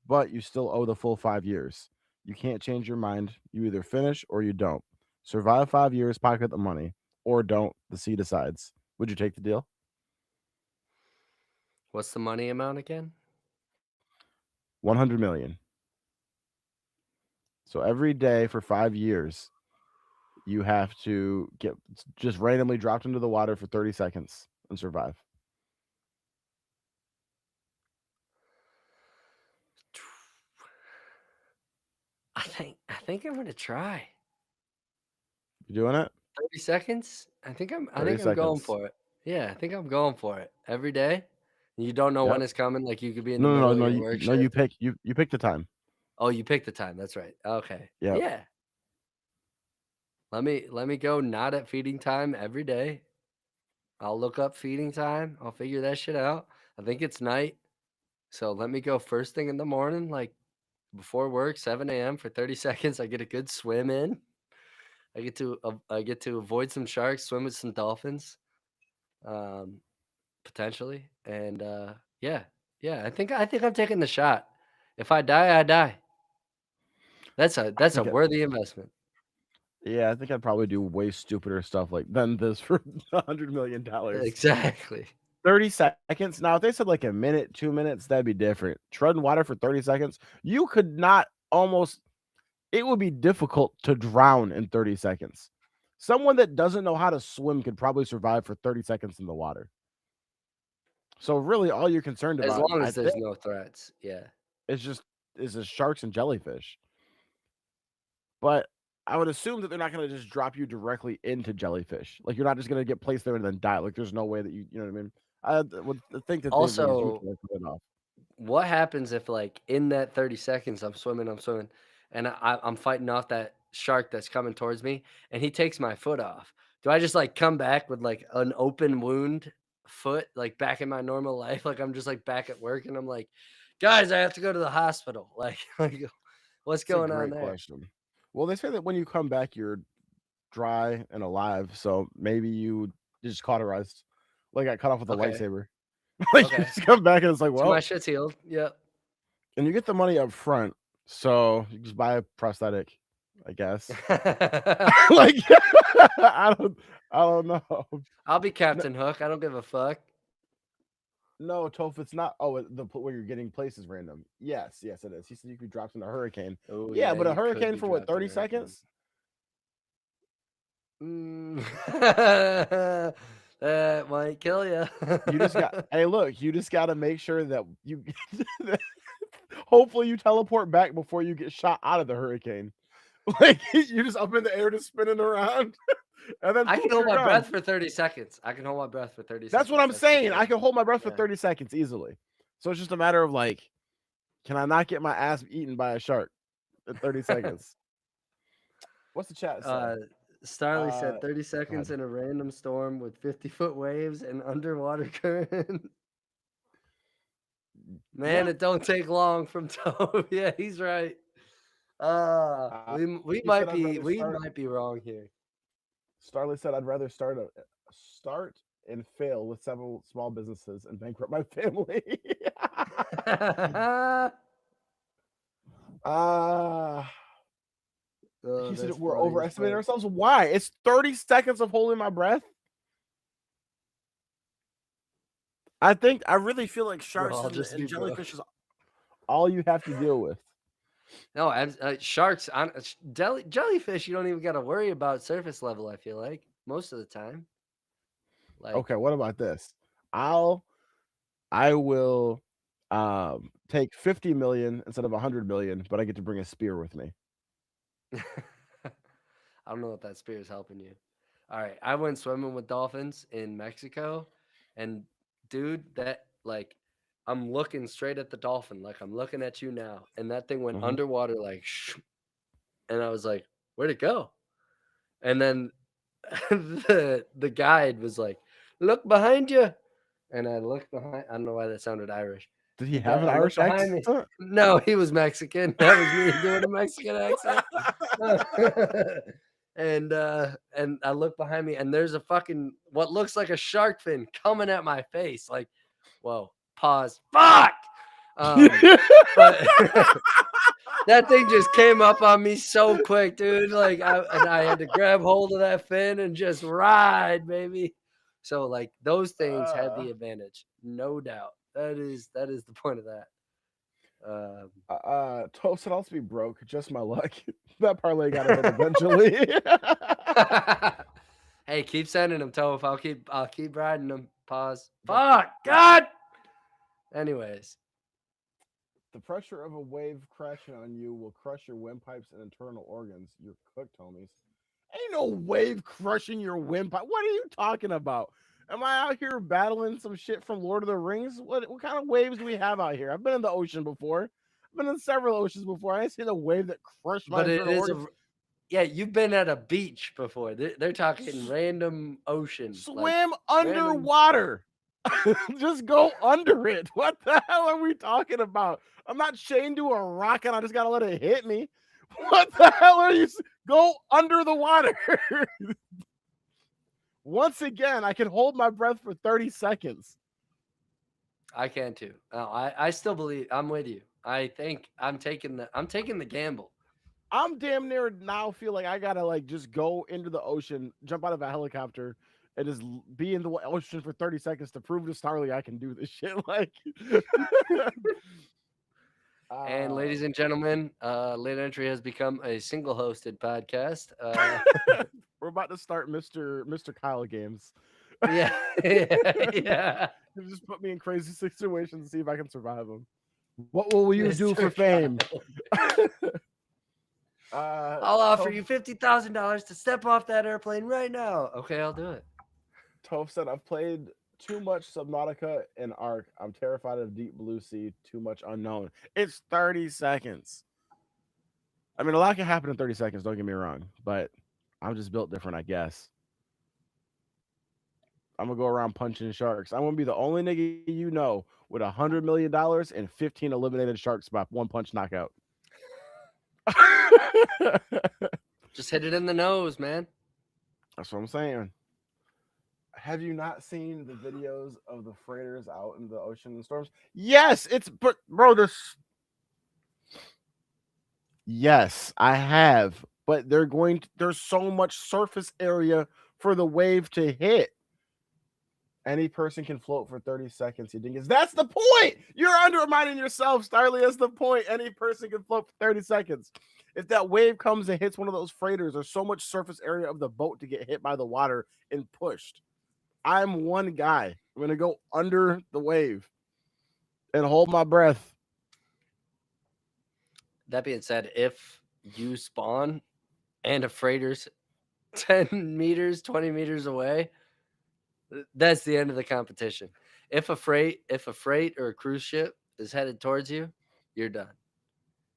S2: But you still owe the full 5 years. You can't change your mind. You either finish or you don't. Survive 5 years, pocket the money, or don't. The sea decides. Would you take the deal?
S1: What's the money amount again?
S2: 100 million. So every day for 5 years, you have to get just randomly dropped into the water for 30 seconds and survive.
S1: I think I'm gonna try.
S2: You doing it?
S1: 30 seconds? I
S2: 30
S1: think I'm going
S2: seconds.
S1: for it. Yeah, I think I'm going for it. Every day? You don't know when
S2: Yep.
S1: it's coming, like, you could be in the
S2: No, no,
S1: middle
S2: no,
S1: of
S2: no.
S1: your
S2: You
S1: work
S2: no, you
S1: shift.
S2: pick you pick the time.
S1: Oh, you picked the time, that's right. Okay.
S2: Yep.
S1: Yeah. Let me go not at feeding time every day. I'll look up feeding time, I'll figure that shit out. I think it's night, so let me go first thing in the morning, like, before work, 7 a.m. for 30 seconds, I get a good swim in. I get to avoid some sharks, swim with some dolphins. Um Potentially, and, yeah, yeah, I think I'm taking the shot. If I die, I die.
S2: I
S1: That's a
S2: think
S1: worthy investment.
S2: yeah, I think I'd probably do way stupider stuff like than this for $100 million.
S1: Exactly.
S2: 30 seconds. Now, if they said like a minute, 2 minutes, that'd be different. Treading water for 30 seconds, you could not almost, it would be difficult to drown in 30 seconds. Someone that doesn't know how to swim could probably survive for 30 seconds in the water. So, really, all you're concerned
S1: As
S2: about,
S1: long
S2: I
S1: as there's
S2: think,
S1: no threats, yeah.
S2: is just sharks and jellyfish. But I would assume that they're not going to just drop you directly into jellyfish. Like you're not just going to get placed there and then die. Like there's no way that you know what I mean. Would think that they would
S1: Also,
S2: usually cut it off.
S1: what happens if, like, in that 30 seconds, I'm swimming, and I'm fighting off shark that's coming towards me, and he takes my foot off. Do I just like come back with like an open wound foot, like back in my normal life? Like I'm just like back at work, and I'm like, guys, I have to go to the hospital. Like what's
S2: It's a
S1: going on
S2: great
S1: there?
S2: question. Well, they say that when you come back, you're dry and alive, so maybe you just cauterized, like got cut off with a
S1: Okay,
S2: lightsaber. Like you
S1: okay.
S2: just come back and it's like,
S1: So my
S2: well,
S1: shit's healed. Yep.
S2: and you get the money up front, so you just buy a prosthetic, I guess. Like I don't, I don't know.
S1: I'll be
S2: No,
S1: Captain Hook. I don't give a fuck.
S2: no, Toph, it's not. Oh, where you're getting places random. Yes, yes, it is. He said you could drop in a hurricane.
S1: Oh
S2: Yeah,
S1: yeah,
S2: but a
S1: you could
S2: hurricane
S1: be
S2: for what,
S1: dropped in
S2: 30
S1: a hurricane.
S2: seconds?
S1: Mm. That might kill you.
S2: You just got. Hey, look, you just got to make sure that you. Hopefully, you teleport back before you get shot out of the hurricane. Like you're just up in the air, just spinning around, and then
S1: I can
S2: poof,
S1: hold
S2: you're
S1: my
S2: gone.
S1: breath for 30 seconds. I can hold my breath for 30
S2: That's what
S1: seconds.
S2: I'm
S1: That's for
S2: saying. I
S1: sure.
S2: can hold my breath for
S1: Yeah.
S2: 30 seconds easily. So it's just a matter of like, can I not get my ass eaten by a shark in 30 seconds? What's the chat say?
S1: uh, Starly
S2: Uh,
S1: said 30
S2: Go ahead.
S1: seconds in a random storm with 50-foot waves and underwater current. Man,
S2: Yeah.
S1: it don't take long from Toe. Yeah, he's right. We
S2: He said
S1: might
S2: I'd
S1: be
S2: rather
S1: we
S2: start.
S1: might be wrong here.
S2: Starley said I'd rather start and fail with several small businesses and bankrupt my family. uh
S1: Oh,
S2: he said
S1: that's
S2: we're
S1: funny as
S2: overestimating
S1: fuck.
S2: ourselves. Why? It's 30 seconds of holding my breath. I really feel like
S1: Bro,
S2: sharks
S1: I'll just
S2: and
S1: be broke.
S2: jellyfish is all you have to deal with.
S1: No, sharks on jellyfish. You don't even got to worry about surface level. I feel like most of the time.
S2: Okay,
S1: Like,
S2: what about this? I'll I will take 50 million instead of 100 million, but I get to bring a spear with me.
S1: I don't know what that spear is helping you. All right, I went swimming with dolphins in Mexico, and dude, that like, I'm looking straight at the dolphin, like I'm looking at you now, and that thing went
S2: Mhm.
S1: underwater like, shh, and I was like, where'd it go? And then the guide was like, "Look behind you," and I looked behind. I don't know why that sounded Irish.
S2: Did he have an
S1: I looked
S2: Irish
S1: behind me.
S2: accent?
S1: No, he was Mexican. That was me doing a Mexican accent. And I look behind me, and there's a fucking what looks like a shark fin coming at my face. Like, whoa, pause, fuck. But that thing just came up on me so quick, dude. Like, I had to grab hold of that fin and just ride, baby. So like those things had
S2: uh,
S1: the advantage, no doubt. That is the point of that. Um,
S2: Toast and I'll be broke. Just my luck. That parlay got to hit eventually.
S1: hey, keep sending them, Toph. I'll keep riding them. Pause. Fuck God. Anyways,
S2: The pressure of a wave crashing on you will crush your windpipes and internal organs. You're cooked, homies. Ain't no wave crushing your windpipe. What are you talking about? Am I out here battling some shit from Lord of the Rings? What kind of waves do we have out here? I've been in the ocean before. I've been in several oceans before. I ain't seen a wave that crushed my
S1: but it
S2: internal
S1: is
S2: organs.
S1: yeah. You've been at a beach before. They're talking random ocean, like
S2: Swim
S1: random.
S2: underwater. Just go under it. What the hell are we talking about? I'm not chained to a rock and I just gotta let it hit me. What the hell are you? Go under the water. Once again, I can hold my breath for 30 seconds.
S1: I can too. I still believe I'm with you. I think I'm taking the gamble.
S2: I'm damn near now feel like I gotta like just go into the ocean, jump out of a helicopter, and just be in the ocean for 30 seconds to prove to Starly I can do this shit. Like,
S1: And ladies
S2: um,
S1: and gentlemen, Late Entry has become a single hosted podcast.
S2: we're about to start Mr. Kyle games.
S1: Yeah, yeah.
S2: Just put me in crazy situations and see if I can survive them. What will you do
S1: Mr.
S2: for fame?
S1: Kyle. I'll offer
S2: Toph,
S1: you $50,000 to step off that airplane right now. Okay, I'll do it.
S2: Toph said, I've played too much Subnautica and Ark. I'm terrified of Deep Blue Sea. Too much unknown. It's 30 seconds. I mean, a lot can happen in 30 seconds. Don't get me wrong, but I'm just built different, I guess. I'm gonna go around punching sharks. I'm gonna be the only nigga you know with $100 million and 15 eliminated sharks by one punch knockout.
S1: Just hit it in the nose, man.
S2: That's what I'm saying. Have you not seen the videos of the freighters out in the ocean and storms? Yes, but bro, this. Yes, I have, but there's so much surface area for the wave to hit. Any person can float for 30 seconds, you dingus. That's the point. You're undermining yourself, Starly. That's the point. Any person can float for 30 seconds. If that wave comes and hits one of those freighters, there's so much surface area of the boat to get hit by the water and pushed. I'm one guy. I'm going to go under the wave and hold my breath.
S1: That being said, if you spawn and a freighter's 10 meters, 20 meters away, that's the end of the competition. If a freight or a cruise ship is headed towards you, you're done.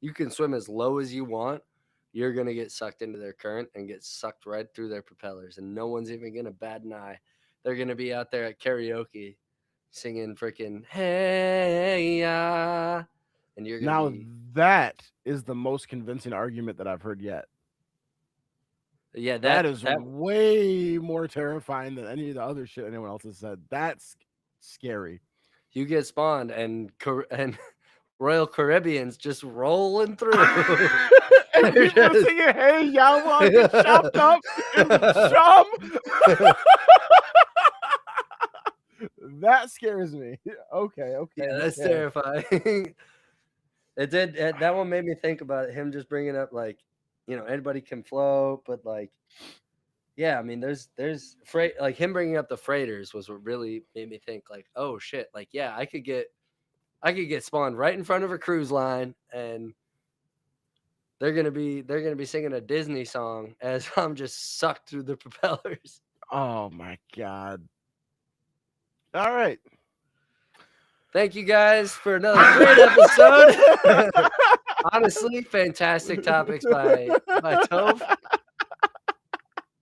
S1: You can swim as low as you want. You're going to get sucked into their current and get sucked right through their propellers, and no one's even going to bat an eye. They're going to be out there at karaoke singing freaking "Hey Ya," and you're going to be.
S2: That is the most convincing argument that I've heard yet.
S1: Yeah,
S2: that is way more terrifying than any of the other shit anyone else has said. That's scary.
S1: You get spawned and Royal Caribbean's just rolling through.
S2: And people are singing, "Hey, y'all want to get chopped up in the chum?" That scares me. Okay.
S1: Yeah, that's terrifying. It did. That one made me think about it. Him just bringing up like, anybody can float, but like, yeah, I mean, there's freight. Like him bringing up the freighters was what really made me think like, oh shit, like yeah, I could get spawned right in front of a cruise line, and they're gonna be singing a Disney song as I'm just sucked through the propellers.
S2: Oh my god! All right.
S1: Thank you guys for another great episode. Honestly, fantastic topics by Tove.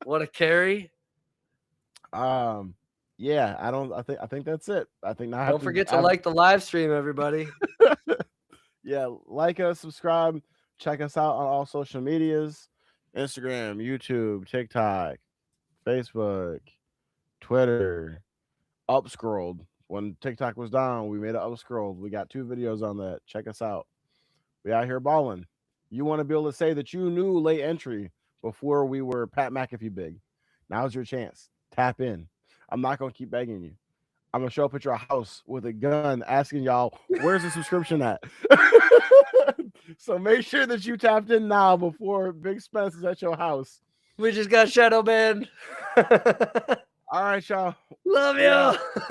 S1: What a carry.
S2: Yeah, I think that's it. I think now
S1: don't forget to like the live stream, everybody.
S2: Yeah, like us, subscribe, check us out on all social medias: Instagram, YouTube, TikTok, Facebook, Twitter. Upscrolled. When TikTok was down, we made it upscrolled. We got 2 videos on that. Check us out. We out here balling. You want to be able to say that you knew late entry before we were Pat McAfee big. Now's your chance. Tap in. I'm not going to keep begging you. I'm going to show up at your house with a gun asking y'all, where's the subscription at? So make sure that you tapped in now before Big Spence is at your house.
S1: We just got shadow banned.
S2: All right, y'all.
S1: Love you.